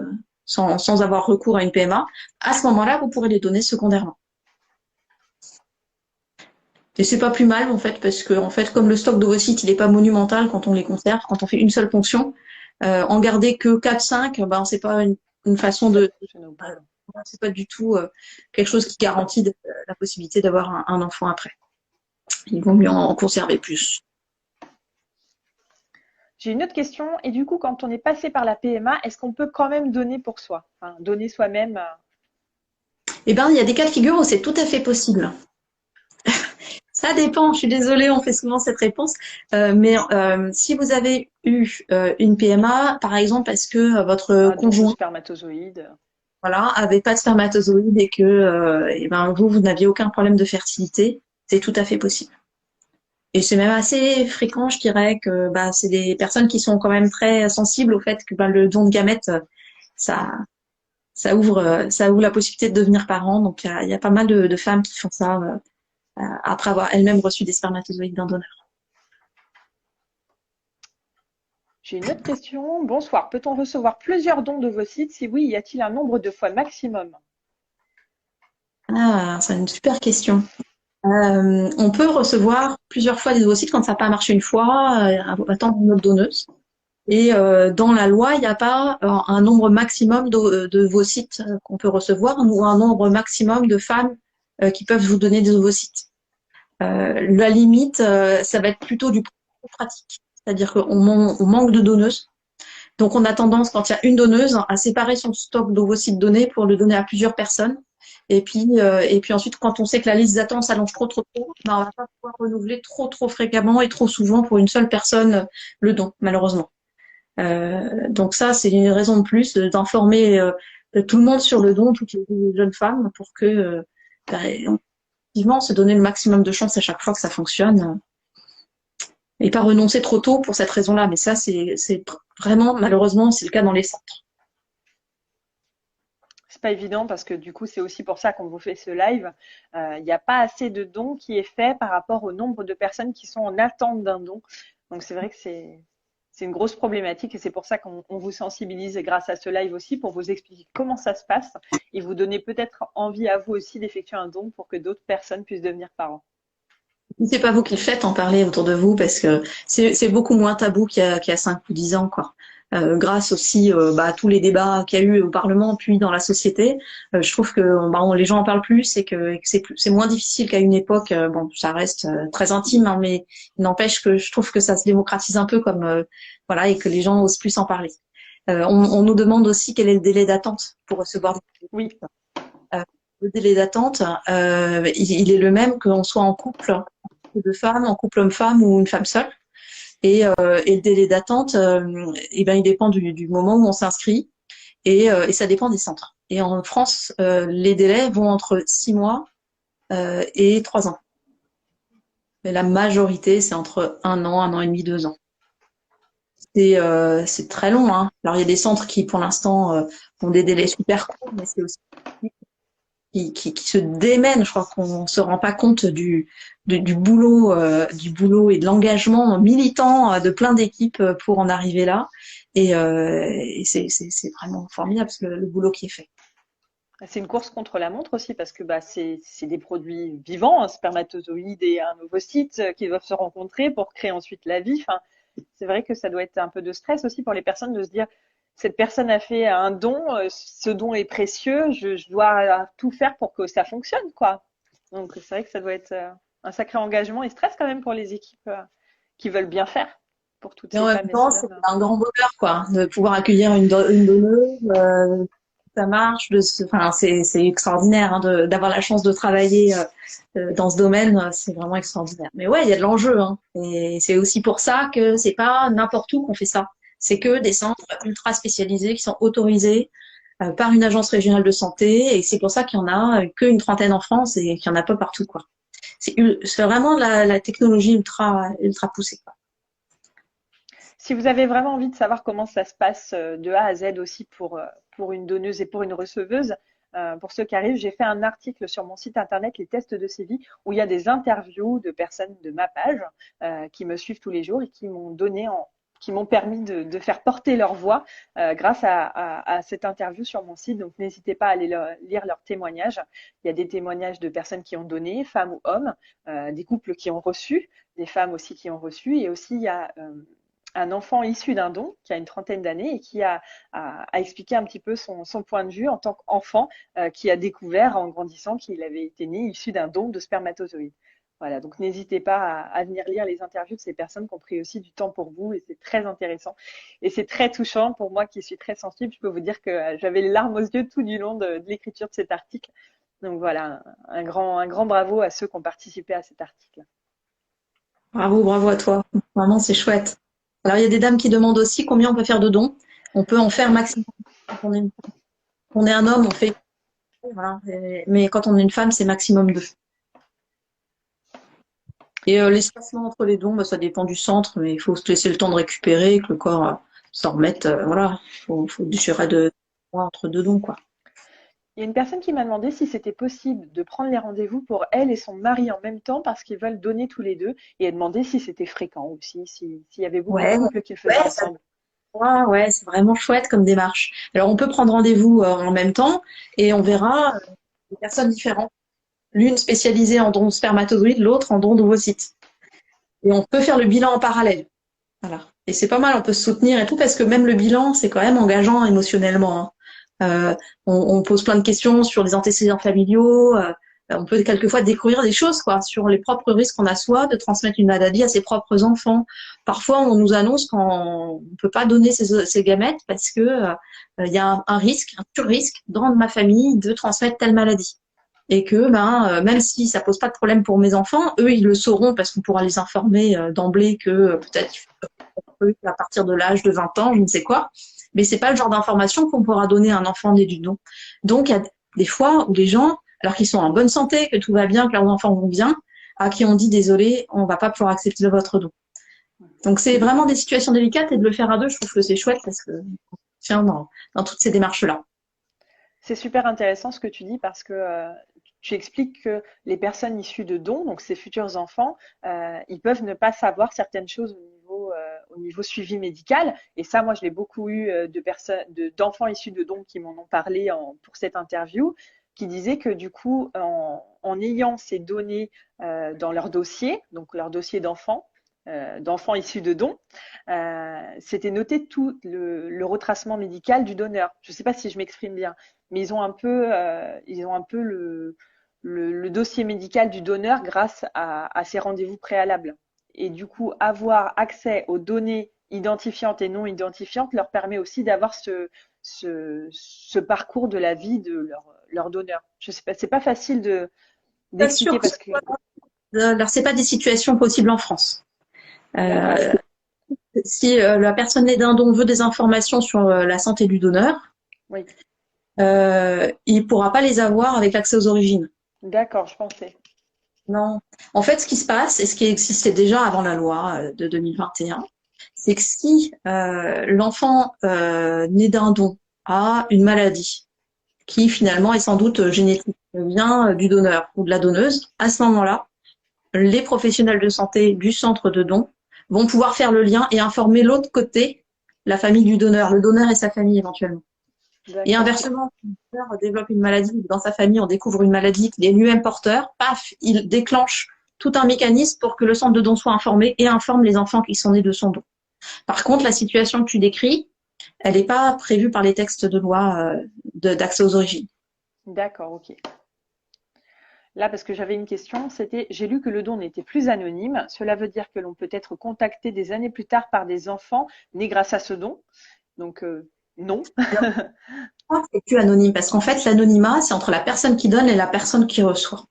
sans avoir recours à une PMA, à ce moment-là, vous pourrez les donner secondairement. Et c'est pas plus mal, en fait, parce que, en fait, comme le stock d'ovocytes, il n'est pas monumental quand on les conserve, quand on fait une seule ponction, en garder que 4-5, ben, c'est pas une façon de, c'est pas du tout quelque chose qui garantit la possibilité d'avoir un enfant après. Il vaut mieux en conserver plus. J'ai une autre question. Et du coup, quand on est passé par la PMA, est-ce qu'on peut quand même donner pour soi? Enfin, donner soi-même. Eh ben, il y a des cas de figure où c'est tout à fait possible. Ça dépend, je suis désolée, on fait souvent cette réponse, mais si vous avez eu une PMA, par exemple parce que votre Un don de conjoint spermatozoïdes. voilà, avait pas de spermatozoïdes et que eh ben, vous n'aviez aucun problème de fertilité, c'est tout à fait possible. Et c'est même assez fréquent, je dirais, que bah, c'est des personnes qui sont quand même très sensibles au fait que bah, le don de gamètes, ça, ça ouvre la possibilité de devenir parent. Donc il y a pas mal de femmes qui font ça après avoir elles-mêmes reçu des spermatozoïdes d'un donneur. J'ai une autre question. Bonsoir. Peut-on recevoir plusieurs dons d'ovocytes? Si oui, y a-t-il un nombre de fois maximum? Ah, c'est une super question. On peut recevoir plusieurs fois des ovocytes quand ça n'a pas marché une fois, attendre une autre donneuse. Et dans la loi, il n'y a pas un nombre maximum de ovocytes qu'on peut recevoir ou un nombre maximum de femmes qui peuvent vous donner des ovocytes. La limite, ça va être plutôt du pratique, c'est-à-dire on manque de donneuses. Donc on a tendance, quand il y a une donneuse, à séparer son stock d'ovocytes donnés pour le donner à plusieurs personnes. Et puis ensuite, quand on sait que la liste d'attente s'allonge trop, ben on va pas pouvoir renouveler trop fréquemment et trop souvent pour une seule personne le don, malheureusement. Donc ça, c'est une raison de plus d'informer tout le monde sur le don, toutes les jeunes femmes, pour que effectivement se donner le maximum de chance à chaque fois que ça fonctionne et pas renoncer trop tôt pour cette raison-là. Mais ça, c'est vraiment, malheureusement, c'est le cas dans les centres. C'est pas évident parce que du coup, c'est aussi pour ça qu'on vous fait ce live. Il n'y a pas assez de dons qui est fait par rapport au nombre de personnes qui sont en attente d'un don. Donc c'est vrai que c'est une grosse problématique et c'est pour ça qu'on vous sensibilise grâce à ce live aussi pour vous expliquer comment ça se passe et vous donner peut-être envie à vous aussi d'effectuer un don pour que d'autres personnes puissent devenir parents. Si c'est pas vous qui le faites, en parler autour de vous parce que c'est beaucoup moins tabou qu'il y a 5 ou 10 ans, quoi. Grâce aussi bah, à tous les débats qu'il y a eu au Parlement puis dans la société, je trouve que bah, les gens en parlent plus et que c'est moins difficile qu'à une époque. Bon, ça reste très intime, hein, mais il n'empêche que je trouve que ça se démocratise un peu comme voilà et que les gens osent plus en parler. On nous demande aussi quel est le délai d'attente pour recevoir. Oui, Euh, le délai d'attente, il est le même qu'on soit en couple de femmes, en couple homme-femme ou une femme seule. Et le délai d'attente, eh ben, il dépend du moment où on s'inscrit et ça dépend des centres. Et en France, les délais vont entre 6 mois et 3 ans. Mais la majorité, c'est entre 1 an et demi, 2 ans. C'est très long, hein. Alors, il y a des centres qui, pour l'instant, ont des délais super courts, mais c'est aussi qui se démènent. Je crois qu'on se rend pas compte du boulot et de l'engagement militant de plein d'équipes pour en arriver là. Et c'est vraiment formidable le boulot qui est fait. c'est une course contre la montre aussi parce que bah, c'est des produits vivants, un spermatozoïde et un ovocyte qui doivent se rencontrer pour créer ensuite la vie. Enfin, c'est vrai que ça doit être un peu de stress aussi pour les personnes de se dire cette personne a fait un don, ce don est précieux, je dois tout faire pour que ça fonctionne, quoi. Donc c'est vrai que ça doit être un sacré engagement et stress quand même pour les équipes qui veulent bien faire. pour toutes Et en ces même femmes et temps, ces c'est hommes. un grand bonheur, quoi, de pouvoir accueillir une donneuse. Ça marche. Enfin, c'est extraordinaire, hein, d'avoir la chance de travailler dans ce domaine. C'est vraiment extraordinaire. Mais ouais, il y a de l'enjeu, hein. Et c'est aussi pour ça que c'est pas n'importe où qu'on fait ça. C'est que des centres ultra spécialisés qui sont autorisés par une agence régionale de santé. Et c'est pour ça qu'il y en a qu'une trentaine en France et qu'il y en a pas partout, quoi. C'est vraiment la technologie ultra poussée, quoi. Si vous avez vraiment envie de savoir comment ça se passe de A à Z aussi pour une donneuse et pour une receveuse, pour ceux qui arrivent, j'ai fait un article sur mon site internet, les tests de sévie, où il y a des interviews de personnes de ma page qui me suivent tous les jours et qui m'ont permis de faire porter leur voix grâce à cette interview sur mon site. Donc n'hésitez pas à aller lire leurs témoignages. Il y a des témoignages de personnes qui ont donné, femmes ou hommes, des couples qui ont reçu, des femmes aussi qui ont reçu, et aussi il y a un enfant issu d'un don qui a une trentaine d'années et qui a expliqué un petit peu son point de vue en tant qu'enfant qui a découvert en grandissant qu'il avait été né issu d'un don de spermatozoïdes. Voilà, donc n'hésitez pas à venir lire les interviews de ces personnes qui ont pris aussi du temps pour vous et c'est très intéressant. Et c'est très touchant pour moi qui suis très sensible. Je peux vous dire que j'avais les larmes aux yeux tout du long de l'écriture de cet article. Donc voilà, un grand bravo à ceux qui ont participé à cet article. Bravo à toi. Vraiment, c'est chouette. Alors, il y a des dames qui demandent aussi combien on peut faire de dons. On peut en faire maximum. Quand on est un homme, on fait. Voilà. Mais quand on est une femme, c'est maximum 2. Et l'espacement entre les dons, bah, ça dépend du centre, mais il faut se laisser le temps de récupérer, que le corps s'en remette. Voilà. Faut durer de entre 2 dons, quoi. Il y a une personne qui m'a demandé si c'était possible de prendre les rendez-vous pour elle et son mari en même temps parce qu'ils veulent donner tous les deux et elle demandait si c'était fréquent aussi, s'il y avait beaucoup de Ouais, couples qui le faisaient ouais, ça ensemble. ouais, c'est vraiment chouette comme démarche. Alors, on peut prendre rendez-vous en même temps et on verra des personnes différentes. L'une spécialisée en dons spermatozoïdes, l'autre en dons d'ovocytes. Et on peut faire le bilan en parallèle. Voilà. Et c'est pas mal, on peut se soutenir et tout, parce que même le bilan, c'est quand même engageant émotionnellement, hein. On pose plein de questions sur les antécédents familiaux. On peut quelquefois découvrir des choses, quoi, sur les propres risques qu'on a soi de transmettre une maladie à ses propres enfants. Parfois, on nous annonce qu'on ne peut pas donner ses gamètes parce que il y a un risque, un sur-risque dans ma famille de transmettre telle maladie. Et que même si ça pose pas de problème pour mes enfants, eux ils le sauront parce qu'on pourra les informer d'emblée que peut-être à partir de l'âge de 20 ans, je ne sais quoi, mais c'est pas le genre d'information qu'on pourra donner à un enfant né du don. Donc il y a des fois où les gens, alors qu'ils sont en bonne santé, que tout va bien, que leurs enfants vont bien, à qui on dit désolé, on va pas pouvoir accepter votre don. Donc c'est vraiment des situations délicates et de le faire à deux, je trouve que c'est chouette parce que tiens dans toutes ces démarches-là. C'est super intéressant ce que tu dis parce que tu expliques que les personnes issues de dons, donc ces futurs enfants, ils peuvent ne pas savoir certaines choses au niveau suivi médical. Et ça, moi, je l'ai beaucoup eu de personnes, d'enfants issus de dons qui m'en ont parlé pour cette interview, qui disaient que du coup, en ayant ces données dans leur dossier, donc leur dossier d'enfants issus de dons, c'était noté tout le retracement médical du donneur. Je ne sais pas si je m'exprime bien, mais ils ont un peu le dossier médical du donneur grâce à ces rendez-vous préalables. Et du coup, avoir accès aux données identifiantes et non identifiantes leur permet aussi d'avoir ce parcours de la vie de leur donneur. Je sais pas, c'est pas facile Pas sûr d'expliquer que parce que alors c'est pas des situations possibles en France. d'accord, Euh, Si la personne née d'un don veut des informations sur la santé du donneur, oui, il pourra pas les avoir avec l'accès aux origines. d'accord, je pensais. Non. En fait, ce qui se passe, et ce qui existait déjà avant la loi de 2021, c'est que si l'enfant né d'un don a une maladie qui finalement est sans doute génétique, vient du donneur ou de la donneuse, à ce moment-là, les professionnels de santé du centre de don vont pouvoir faire le lien et informer l'autre côté, la famille du donneur, le donneur et sa famille éventuellement. Et D'accord. inversement, si le donneur développe une maladie, dans sa famille on découvre une maladie qu'il est lui-même porteur, paf, il déclenche tout un mécanisme pour que le centre de don soit informé et informe les enfants qui sont nés de son don. Par contre, la situation que tu décris, elle n'est pas prévue par les textes de loi d'accès aux origines. D'accord, ok. Là, parce que j'avais une question, c'était, j'ai lu que le don n'était plus anonyme. Cela veut dire que l'on peut être contacté des années plus tard par des enfants nés grâce à ce don. Donc, non. C'est plus anonyme parce qu'en fait, l'anonymat, c'est entre la personne qui donne et la personne qui reçoit.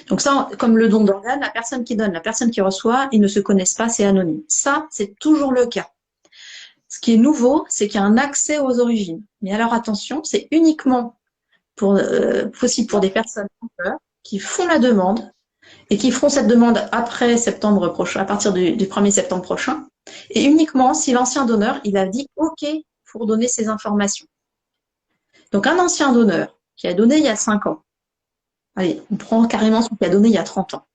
Donc ça, comme le don d'organe, la personne qui donne, la personne qui reçoit, ils ne se connaissent pas, c'est anonyme. Ça, c'est toujours le cas. Ce qui est nouveau, c'est qu'il y a un accès aux origines. Mais alors attention, c'est uniquement possible pour des personnes qui font la demande et qui feront cette demande après septembre prochain, à partir du 1er septembre prochain, et uniquement si l'ancien donneur, il a dit OK pour donner ces informations. Donc un ancien donneur qui a donné il y a 5 ans, allez, on prend carrément ce qu'il a donné il y a 30 ans.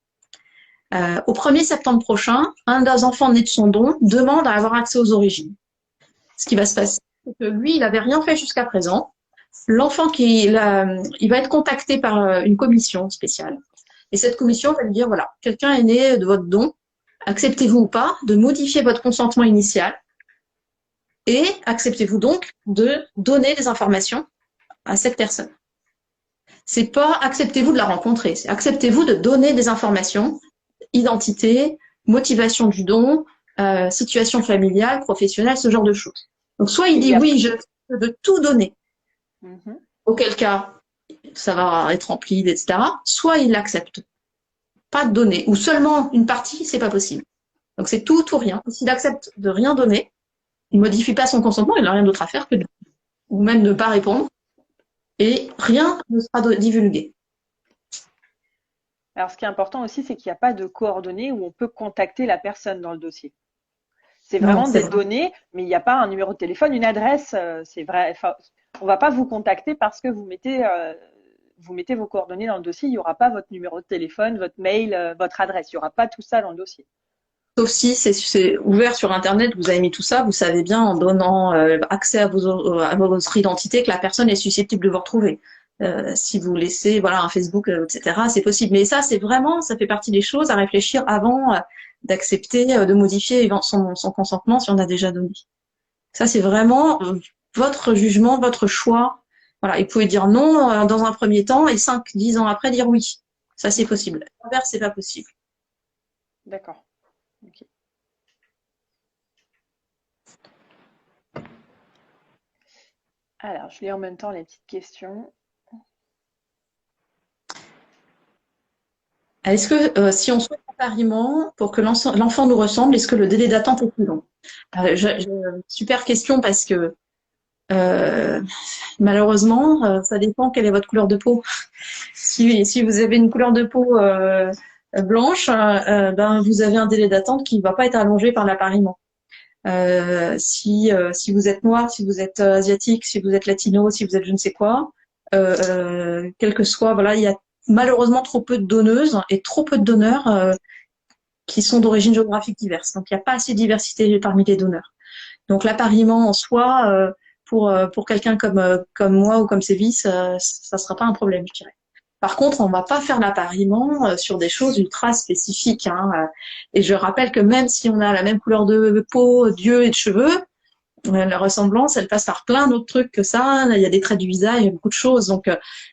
Au 1er septembre prochain, un des enfants nés de son don demande à avoir accès aux origines. Ce qui va se passer, c'est que lui, il n'avait rien fait jusqu'à présent. L'enfant il va être contacté par une commission spéciale. Et cette commission va lui dire, voilà, quelqu'un est né de votre don, acceptez-vous ou pas de modifier votre consentement initial et acceptez-vous donc de donner des informations à cette personne. C'est pas acceptez-vous de la rencontrer, c'est acceptez-vous de donner des informations, identité, motivation du don, situation familiale, professionnelle, ce genre de choses. Donc soit il dit oui, je veux de tout donner, auquel cas ça va être rempli, etc. Soit il l'accepte, pas de donner, ou seulement une partie, c'est pas possible. Donc c'est tout ou rien. S'il accepte de rien donner, il modifie pas son consentement, il n'a rien d'autre à faire que de, ou même ne pas répondre, et rien ne sera divulgué. Alors, ce qui est important aussi, c'est qu'il n'y a pas de coordonnées où on peut contacter la personne dans le dossier. C'est vraiment des données, mais il n'y a pas un numéro de téléphone, une adresse. C'est vrai. Enfin, on va pas vous contacter parce que vous mettez vos coordonnées dans le dossier. Il n'y aura pas votre numéro de téléphone, votre mail, votre adresse. Il n'y aura pas tout ça dans le dossier. Sauf si c'est ouvert sur Internet, vous avez mis tout ça, vous savez bien en donnant accès à votre identité que la personne est susceptible de vous retrouver. Si vous laissez voilà un Facebook, etc., c'est possible. Mais ça, c'est vraiment, ça fait partie des choses à réfléchir avant d'accepter, de modifier son consentement si on a déjà donné. Ça, c'est vraiment votre jugement, votre choix. Voilà, et vous pouvez dire non dans un premier temps et 5-10 ans après dire oui. Ça, c'est possible. L'inverse, c'est pas possible. D'accord. Okay. Alors, je lis en même temps les petites questions. Est-ce que si on souhaite un pariement pour que l'enfant nous ressemble, est-ce que le délai d'attente est plus long? Super question parce que malheureusement, ça dépend quelle est votre couleur de peau. Si vous avez une couleur de peau blanche, ben vous avez un délai d'attente qui ne va pas être allongé par l'appariement. Si vous êtes noir, si vous êtes asiatique, si vous êtes latino, si vous êtes je ne sais quoi, quel que soit, voilà, il y a malheureusement trop peu de donneuses et trop peu de donneurs qui sont d'origine géographique diverse. Donc il n'y a pas assez de diversité parmi les donneurs. Donc l'appariement en soi, pour quelqu'un comme moi ou comme Sévis, ça sera pas un problème, je dirais. Par contre, on va pas faire l'appariement sur des choses ultra spécifiques. Et je rappelle que même si on a la même couleur de peau, d'yeux et de cheveux, la ressemblance, elle passe par plein d'autres trucs que ça. Il y a des traits du visage, il y a beaucoup de choses. Donc,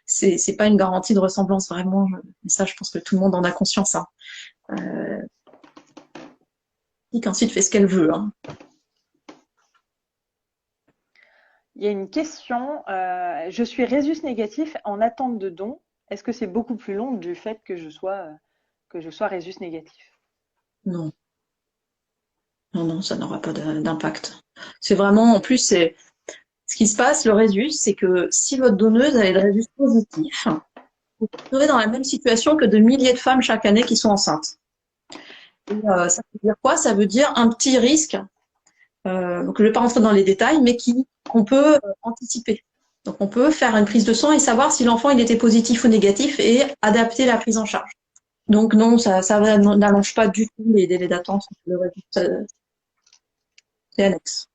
c'est pas une garantie de ressemblance vraiment. Ça, je pense que tout le monde en a conscience. Ensuite, fait ce qu'elle veut. Il y a une question. Je suis Rhésus négatif en attente de don. Est-ce que c'est beaucoup plus long du fait que je sois Rhésus négatif? Non. Non, ça n'aura pas d'impact. C'est vraiment, en plus, ce qui se passe, le Rhésus, c'est que si votre donneuse a le Rhésus positif, vous serez dans la même situation que de milliers de femmes chaque année qui sont enceintes. Et, ça veut dire quoi? Ça veut dire un petit risque. Donc je ne vais pas rentrer dans les détails, mais qu'on peut anticiper. Donc on peut faire une prise de sang et savoir si l'enfant il était positif ou négatif et adapter la prise en charge. Donc non, ça n'allonge pas du tout les délais d'attente. C'est annexe.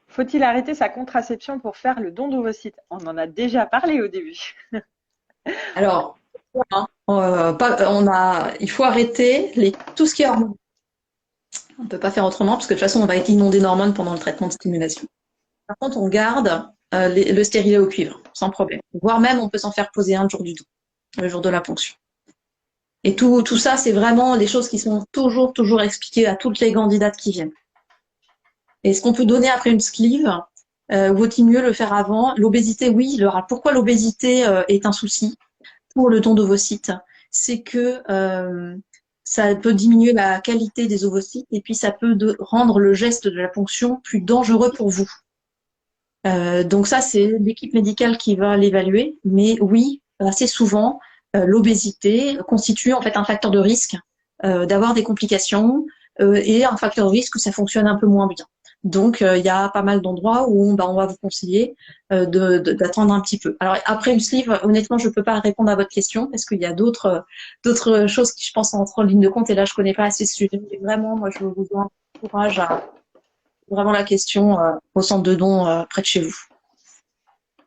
Faut-il arrêter sa contraception pour faire le don d'ovocytes? On en a déjà parlé au début. Alors, il faut arrêter tout ce qui est hormones. On ne peut pas faire autrement parce que de toute façon, on va être inondé d'hormones pendant le traitement de stimulation. Par contre, on garde le stérilet au cuivre, sans problème. Voire même, on peut s'en faire poser un le jour du don, le jour de la ponction. Et tout ça, c'est vraiment des choses qui sont toujours expliquées à toutes les candidates qui viennent. Et ce qu'on peut donner après une sleeve, vaut-il mieux le faire avant? L'obésité, oui. Pourquoi l'obésité est un souci pour le don d'ovocytes? C'est que ça peut diminuer la qualité des ovocytes et puis ça peut rendre le geste de la ponction plus dangereux pour vous. Donc ça, c'est l'équipe médicale qui va l'évaluer. Mais oui, assez souvent, l'obésité constitue en fait un facteur de risque d'avoir des complications et un facteur de risque où ça fonctionne un peu moins bien. Donc, il y a pas mal d'endroits où on va vous conseiller d'attendre un petit peu. Alors, après une sleeve, honnêtement, je peux pas répondre à votre question parce qu'il y a d'autres choses qui, je pense, entrent en ligne de compte. Et là, je connais pas assez ce sujet. Mais vraiment, moi, je vous encourage à vraiment la question au centre de don près de chez vous.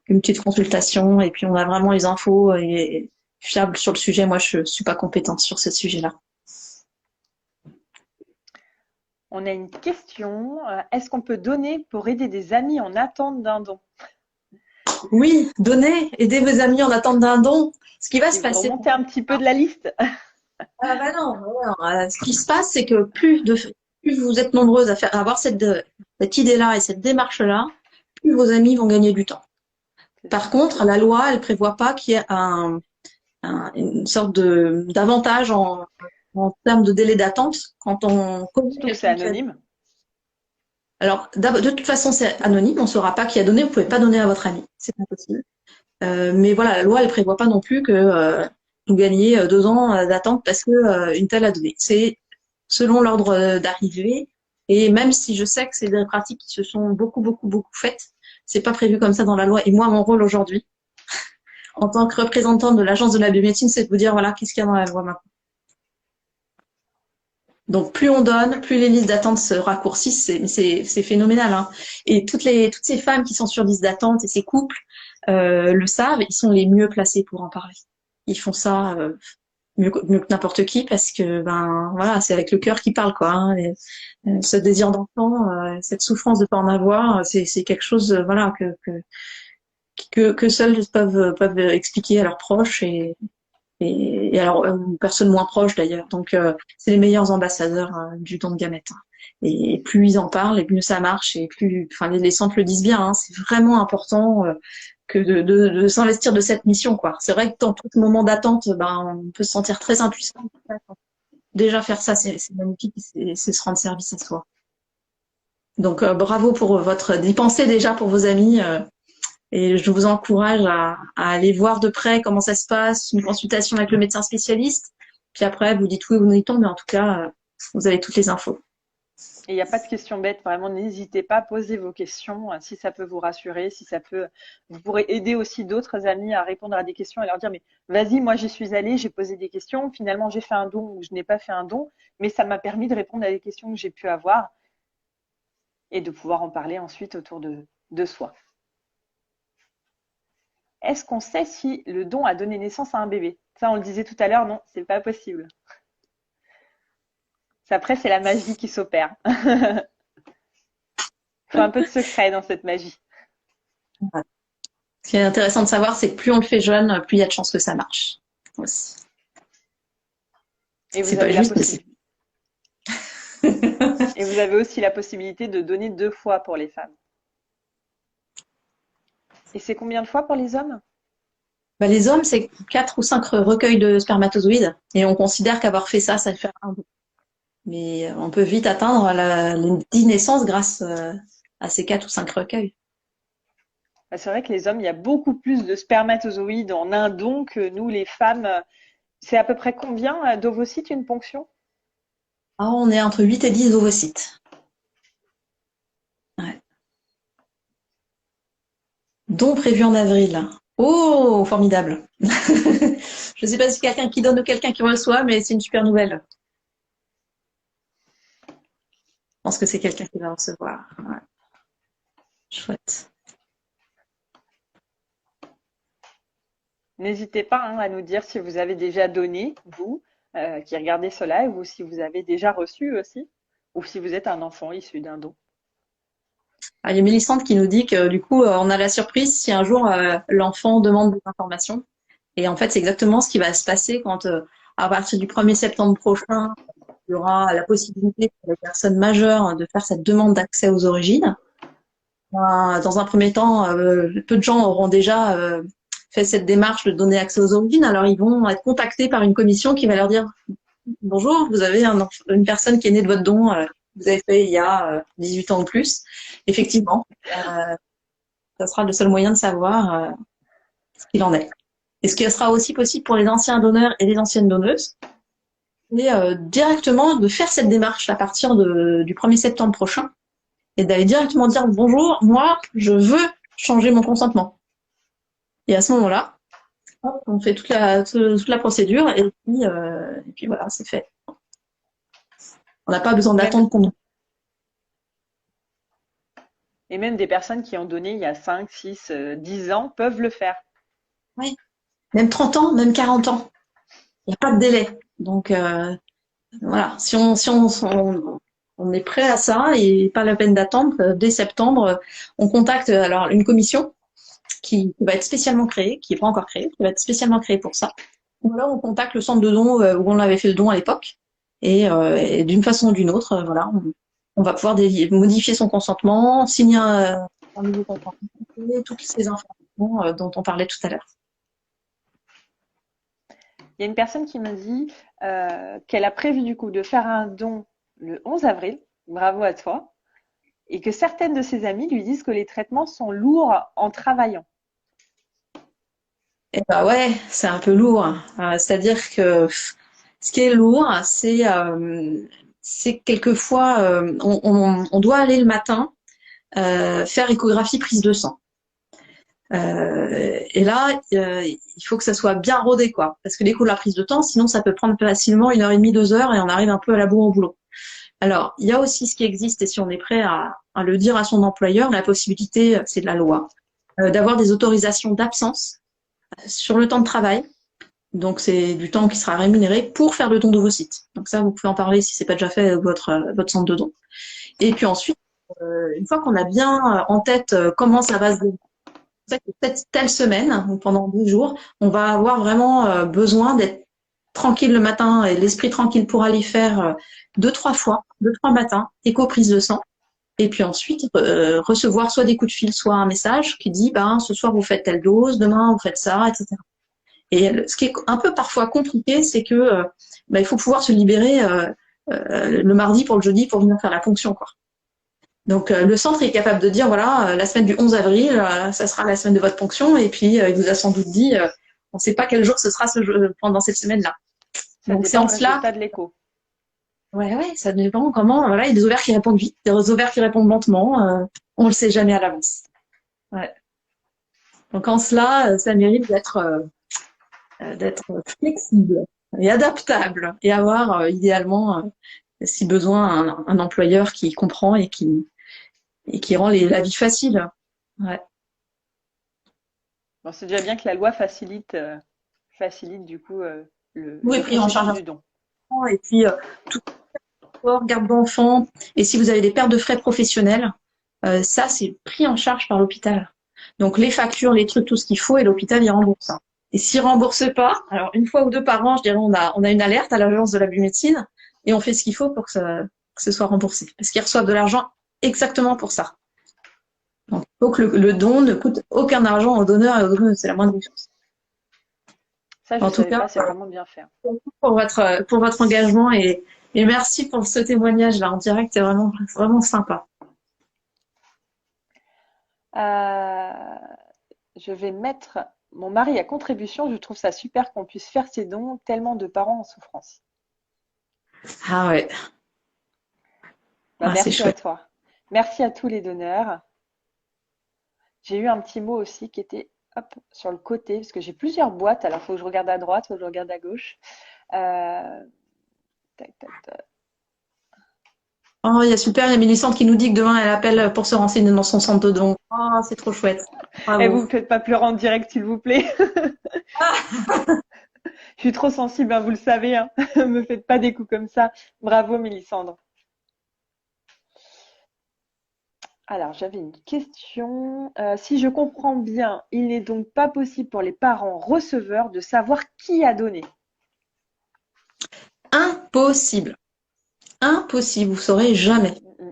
Une petite consultation et puis on a vraiment les infos et fiables sur le sujet. Moi, je suis pas compétente sur ce sujet-là. On a une question. Est-ce qu'on peut donner pour aider des amis en attente d'un don? Oui, donnez, aidez vos amis en attente d'un don. Ce qui va se Si vous passer. remontez un petit peu de la liste. Ah bah non, ce qui se passe, c'est que plus vous êtes nombreuses à avoir cette idée-là et cette démarche-là, plus vos amis vont gagner du temps. Par contre, la loi, elle prévoit pas qu'il y ait une sorte d'avantage en termes de délai d'attente quand on connaît Surtout que c'est quelqu'un qui a. anonyme. Alors, de toute façon, c'est anonyme, on ne saura pas qui a donné, vous pouvez pas donner à votre ami, c'est pas possible. Mais voilà, la loi, elle prévoit pas non plus que vous gagnez 2 ans d'attente parce que une telle a donné. C'est selon l'ordre d'arrivée. Et même si je sais que c'est des pratiques qui se sont beaucoup faites, c'est pas prévu comme ça dans la loi. Et moi, mon rôle aujourd'hui, en tant que représentante de l'Agence de la biomédecine, c'est de vous dire, voilà, qu'est-ce qu'il y a dans la loi maintenant. Donc, plus on donne, plus les listes d'attente se raccourcissent. C'est phénoménal, hein. Et toutes ces femmes qui sont sur liste d'attente et ces couples le savent, ils sont les mieux placés pour en parler. Ils font ça mieux que n'importe qui parce que ben voilà, c'est avec le cœur qu'ils parlent quoi. Hein. Et, ce désir d'enfant, cette souffrance de pas en avoir, c'est quelque chose voilà que seuls peuvent expliquer à leurs proches et alors aux personnes moins proches d'ailleurs. Donc c'est les meilleurs ambassadeurs du don de gamètes. Hein. Et plus ils en parlent, et mieux ça marche, et plus, enfin les centres le disent bien. Hein, c'est vraiment important que de s'investir de cette mission, quoi. C'est vrai que dans tout moment d'attente, ben on peut se sentir très impuissant. Déjà faire ça, c'est magnifique, c'est se rendre service à soi. Donc bravo pour d'y penser déjà pour vos amis. Et je vous encourage à aller voir de près comment ça se passe, une consultation avec le médecin spécialiste. Puis après, vous dites oui ou non, mais en tout cas, vous avez toutes les infos. Et il n'y a pas de questions bêtes, vraiment, n'hésitez pas à poser vos questions, si ça peut vous rassurer, si ça peut, vous pourrez aider aussi d'autres amis à répondre à des questions et leur dire, mais vas-y, moi j'y suis allée, j'ai posé des questions, finalement j'ai fait un don ou je n'ai pas fait un don, mais ça m'a permis de répondre à des questions que j'ai pu avoir et de pouvoir en parler ensuite autour de soi. Est-ce qu'on sait si le don a donné naissance à un bébé? Ça, on le disait tout à l'heure, non, c'est pas possible. Après, c'est la magie qui s'opère. Il faut un peu de secret dans cette magie. Ce qui est intéressant de savoir, c'est que plus on le fait jeune, plus il y a de chances que ça marche. Aussi. Et vous avez la possibilité. Et vous avez aussi la possibilité de donner 2 fois pour les femmes. Et c'est combien de fois pour les hommes? Bah, les hommes, c'est 4 ou 5 recueils de spermatozoïdes. Et on considère qu'avoir fait ça fait un don. Mais on peut vite atteindre les 10 naissances grâce à ces 4 ou 5 recueils. C'est vrai que les hommes, il y a beaucoup plus de spermatozoïdes en un don que nous, les femmes. C'est à peu près combien d'ovocytes une ponction? Ah, on est entre 8 et 10 ovocytes. Ouais. Don prévu en avril. Oh, formidable. Je ne sais pas si quelqu'un qui donne ou quelqu'un qui reçoit, mais c'est une super nouvelle. Je pense que c'est quelqu'un qui va recevoir. Ouais. Chouette. N'hésitez pas à nous dire si vous avez déjà donné, vous, qui regardez ce live, ou si vous avez déjà reçu aussi, ou si vous êtes un enfant issu d'un don. il y a Mélissande qui nous dit que du coup, on a la surprise si un jour l'enfant demande des informations. Et en fait, c'est exactement ce qui va se passer quand, à partir du 1er septembre prochain, il y aura la possibilité pour les personnes majeures de faire cette demande d'accès aux origines. Dans un premier temps, peu de gens auront déjà fait cette démarche de donner accès aux origines. Alors, ils vont être contactés par une commission qui va leur dire bonjour, vous avez une personne qui est née de votre don, vous avez fait il y a 18 ans ou plus. Effectivement, ça sera le seul moyen de savoir ce qu'il en est. Et ce qui sera aussi possible pour les anciens donneurs et les anciennes donneuses, c'est directement de faire cette démarche à partir du 1er septembre prochain et d'aller directement dire bonjour, moi, je veux changer mon consentement. Et à ce moment-là, hop, on fait toute la procédure et puis voilà, c'est fait. On n'a pas besoin d'attendre qu'on... Et même des personnes qui ont donné il y a 5, 6, 10 ans peuvent le faire. Oui, même 30 ans, même 40 ans. Il n'y a pas de délai. Donc voilà, si on est prêt à ça et pas la peine d'attendre, dès septembre, on contacte alors une commission qui va être spécialement créée, qui n'est pas encore créée, qui va être spécialement créée pour ça. Ou alors on contacte le centre de don où on avait fait le don à l'époque et d'une façon ou d'une autre, voilà, on va pouvoir modifier son consentement, signer un nouveau consentement, toutes ces informations dont on parlait tout à l'heure. Il y a une personne qui me dit qu'elle a prévu du coup de faire un don le 11 avril. Bravo à toi. Et que certaines de ses amies lui disent que les traitements sont lourds en travaillant. Eh ben ouais, c'est un peu lourd. C'est-à-dire que ce qui est lourd, c'est quelquefois on doit aller le matin faire échographie prise de sang. Et là, il faut que ça soit bien rodé, quoi. Parce que l'écho de la prise de temps, sinon ça peut prendre facilement 1h30, 2 heures, et on arrive un peu à la bourre au boulot. Alors, il y a aussi ce qui existe, et si on est prêt à le dire à son employeur, la possibilité, c'est de la loi, d'avoir des autorisations d'absence sur le temps de travail. Donc, c'est du temps qui sera rémunéré pour faire le don d'ovocytes. Donc ça, vous pouvez en parler si c'est pas déjà fait votre centre de don. Et puis ensuite, une fois qu'on a bien en tête comment ça va se dérouler, peut-être telle semaine ou pendant 10 jours, on va avoir vraiment besoin d'être tranquille le matin et l'esprit tranquille pour aller faire 2-3 fois, 2-3 matins, éco-prise de sang. Et puis ensuite, recevoir soit des coups de fil, soit un message qui dit, ce soir vous faites telle dose, demain vous faites ça, etc. Et ce qui est un peu parfois compliqué, c'est que il faut pouvoir se libérer le mardi pour le jeudi pour venir faire la ponction, quoi. Donc le centre est capable de dire voilà, la semaine du 11 avril, ça sera la semaine de votre ponction, et puis il vous a sans doute dit on ne sait pas quel jour ce sera pendant cette semaine-là. Ça Donc c'est dépend en du cela. résultat de l'écho. Ouais, ça dépend comment. Voilà, il y a des ovaires qui répondent vite, des ovaires qui répondent lentement. On le sait jamais à l'avance. Ouais. Donc en cela, ça mérite d'être flexible et adaptable et avoir idéalement, si besoin, un employeur qui comprend et qui rend la vie facile. Ouais. Bon, c'est déjà bien que la loi facilite du coup Tout est le pris en processus charge du don. et puis tout sport, garde d'enfants, et si vous avez des pertes de frais professionnels, ça c'est pris en charge par l'hôpital. Donc les factures, les trucs, tout ce qu'il faut, et l'hôpital il rembourse. Et s'il rembourse pas, alors une fois ou deux par an, je dirais on a une alerte à l'agence de la biomédecine et on fait ce qu'il faut pour que ce soit remboursé. Parce qu'ils reçoivent de l'argent exactement pour ça. Donc il faut que le don ne coûte aucun argent au donneur et au donneur, c'est la moindre des choses. Ça, je En ne tout savais cas, pas, c'est vraiment bien fait. pour votre engagement et merci pour ce témoignage là en direct, c'est vraiment sympa. Je vais mettre mon mari à contribution. Je trouve ça super qu'on puisse faire ces dons, tellement de parents en souffrance. Ah ouais. C'est Merci à chouette. toi. Merci à tous les donneurs. J'ai eu un petit mot aussi qui était sur le côté, parce que j'ai plusieurs boîtes. Alors, il faut que je regarde à droite, il faut que je regarde à gauche. Tac, tac, tac. Oh, il y a Mélissande qui nous dit que demain elle appelle pour se renseigner dans son centre de don. Oh, c'est trop chouette. Et Bravo. vous ne faites pas pleurer en direct, s'il vous plaît. Je suis trop sensible, vous le savez. Ne me faites pas des coups comme ça. Bravo, Mélissandre. Alors, j'avais une question. Si je comprends bien, il n'est donc pas possible pour les parents receveurs de savoir qui a donné. Impossible. Impossible, vous saurez jamais. Mm,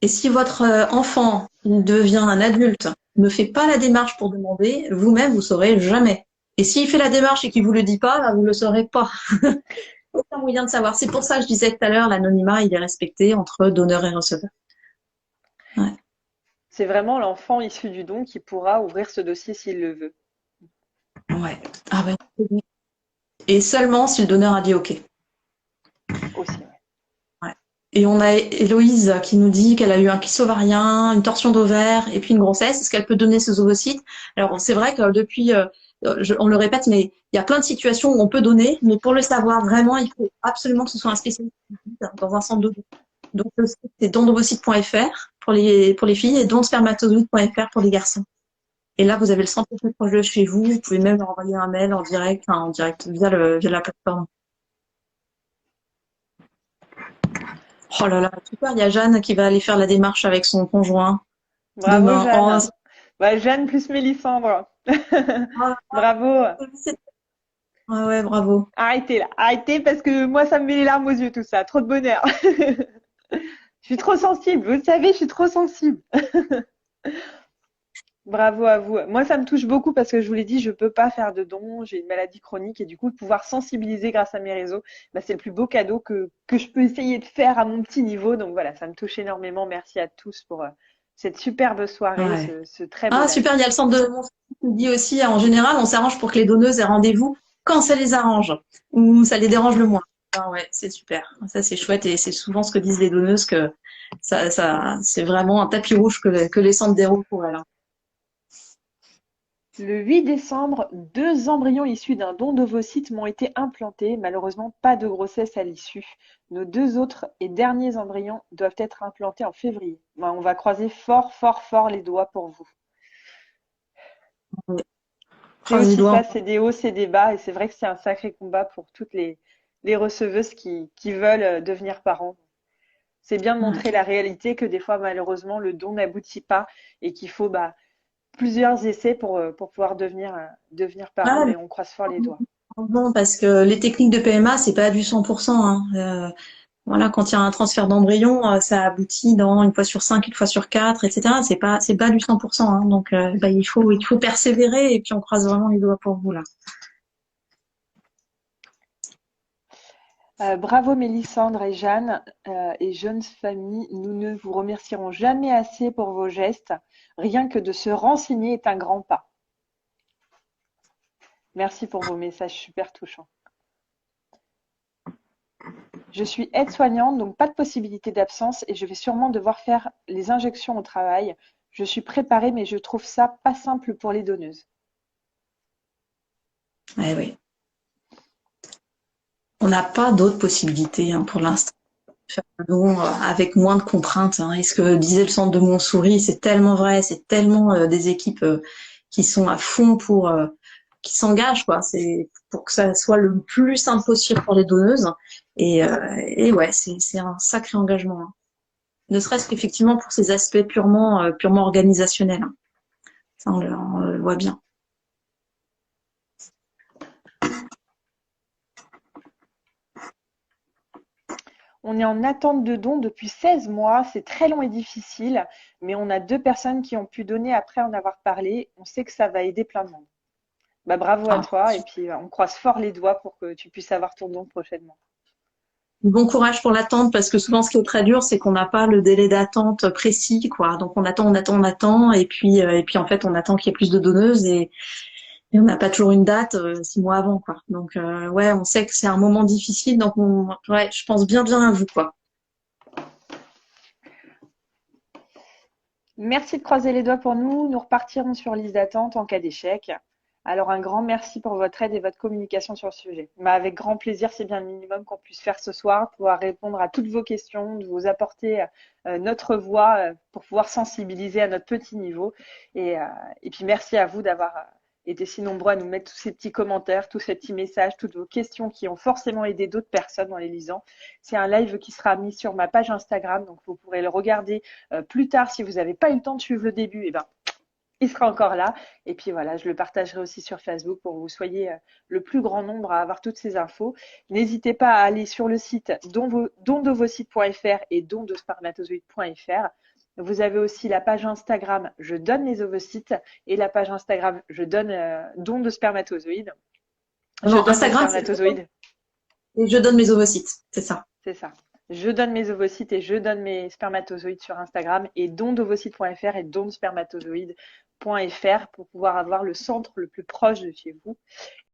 Et si votre enfant il devient un adulte, ne fait pas la démarche pour demander, vous-même, vous saurez jamais. Et s'il fait la démarche et qu'il vous le dit pas, bah, vous le saurez pas. Aucun moyen de savoir. C'est pour ça que je disais tout à l'heure, l'anonymat, il est respecté entre donneur et receveur. Ouais. C'est vraiment l'enfant issu du don qui pourra ouvrir ce dossier s'il le veut. Ouais. Ah ouais. Et seulement si le donneur a dit OK. Aussi, ouais. Ouais. Et on a Héloïse qui nous dit qu'elle a eu un kyste ovarien, une torsion d'ovaire et puis une grossesse. Est-ce qu'elle peut donner ses ovocytes? Alors, c'est vrai que depuis, on le répète, mais il y a plein de situations où on peut donner, mais pour le savoir vraiment, il faut absolument que ce soit un spécialiste dans un centre de don. Donc, le site, c'est dondovocite.fr pour les filles et donspermatozoïdes.fr pour les garçons. Et là, vous avez le centre le plus proche de chez vous. Vous pouvez même leur envoyer un mail en direct via la plateforme. Oh là là, super, il y a Jeanne qui va aller faire la démarche avec son conjoint Bravo, demain. Oh, Jeanne. Bah, Jeanne plus Mélissandre. ah, Bravo. ah ouais, bravo. Arrêtez là. Arrêtez parce que moi, ça me met les larmes aux yeux tout ça. Trop de bonheur. Je suis trop sensible. Vous le savez, je suis trop sensible. Bravo à vous. Moi, ça me touche beaucoup parce que je vous l'ai dit, je peux pas faire de dons, j'ai une maladie chronique et du coup, de pouvoir sensibiliser grâce à mes réseaux, bah, c'est le plus beau cadeau que je peux essayer de faire à mon petit niveau. Donc voilà, ça me touche énormément. Merci à tous pour cette superbe soirée, Ouais. ce très beau Ah, live. super, il y a le centre de mon fils qui dit aussi, en général, on s'arrange pour que les donneuses aient rendez-vous quand ça les arrange ou ça les dérange le moins. Ah ouais, c'est super. Ça, c'est chouette et c'est souvent ce que disent les donneuses que c'est vraiment un tapis rouge que les centres déroulent pour elles, hein. Le 8 décembre, 2 embryons issus d'un don d'ovocytes m'ont été implantés. Malheureusement, pas de grossesse à l'issue. Nos 2 autres et derniers embryons doivent être implantés en février. Ben, on va croiser fort, fort, fort les doigts pour vous. Ouais. C'est Croise les aussi ça, doigts. c'est des hauts, c'est des bas, et c'est vrai que c'est un sacré combat pour toutes les receveuses qui veulent devenir parents. C'est bien de Ouais. montrer la réalité que des fois, malheureusement, le don n'aboutit pas et qu'il faut bah, plusieurs essais pour pouvoir devenir parent, Ah, mais on croise fort les doigts. bon, parce que les techniques de PMA, c'est pas du 100%, hein. Voilà, quand il y a un transfert d'embryon, ça aboutit dans une fois sur 5, une fois sur 4, etc. C'est pas du 100%, hein. Donc, bah, il faut persévérer et puis on croise vraiment les doigts pour vous, là. Bravo Mélissandre et Jeanne et jeunes familles, nous ne vous remercierons jamais assez pour vos gestes. Rien que de se renseigner est un grand pas. Merci pour vos messages super touchants. Je suis aide-soignante, donc pas de possibilité d'absence et je vais sûrement devoir faire les injections au travail. Je suis préparée, mais je trouve ça pas simple pour les donneuses. Ouais, oui. On n'a pas d'autres possibilités, hein, pour l'instant. Faire un don avec moins de contraintes, hein. Et ce que disait le centre de Montsouris, c'est tellement vrai, c'est tellement des équipes qui sont à fond qui s'engagent, quoi. C'est pour que ça soit le plus simple possible pour les donneuses. Et ouais, c'est un sacré engagement, hein. Ne serait-ce qu'effectivement pour ces aspects purement organisationnels, hein. Ça, on le voit bien. On est en attente de dons depuis 16 mois, c'est très long et difficile, mais on a 2 personnes qui ont pu donner après en avoir parlé. On sait que ça va aider plein de monde. Bah, bravo à Ah, toi et puis on croise fort les doigts pour que tu puisses avoir ton don prochainement. bon courage pour l'attente parce que souvent ce qui est très dur, c'est qu'on n'a pas le délai d'attente précis, quoi. Donc on attend, et puis en fait on attend qu'il y ait plus de donneuses et on n'a pas toujours une date 6 mois avant, quoi. Donc ouais, on sait que c'est un moment difficile, donc ouais, je pense bien à vous, quoi. Merci de croiser les doigts pour nous. Nous repartirons sur liste d'attente en cas d'échec. Alors un grand merci pour votre aide et votre communication sur le sujet. Mais avec grand plaisir, c'est bien le minimum qu'on puisse faire ce soir, pouvoir répondre à toutes vos questions, de vous apporter notre voix pour pouvoir sensibiliser à notre petit niveau. Et, et puis merci à vous été si nombreux à nous mettre tous ces petits commentaires, tous ces petits messages, toutes vos questions qui ont forcément aidé d'autres personnes en les lisant. C'est un live qui sera mis sur ma page Instagram, donc vous pourrez le regarder plus tard si vous n'avez pas eu le temps de suivre le début. Eh ben, il sera encore là. Et puis voilà, je le partagerai aussi sur Facebook pour que vous soyez le plus grand nombre à avoir toutes ces infos. N'hésitez pas à aller sur le site dondovocite.fr et dondespermatozoïdes.fr. Vous avez aussi la page Instagram Je donne les ovocytes et la page Instagram Je donne don de spermatozoïdes. Je Non, donne mes Instagram, c'est spermatozoïdes. et je donne mes ovocytes, c'est ça. C'est ça. Je donne mes ovocytes et je donne mes spermatozoïdes sur Instagram et dondovocytes.fr et donspermatozoïdes.fr pour pouvoir avoir le centre le plus proche de chez vous.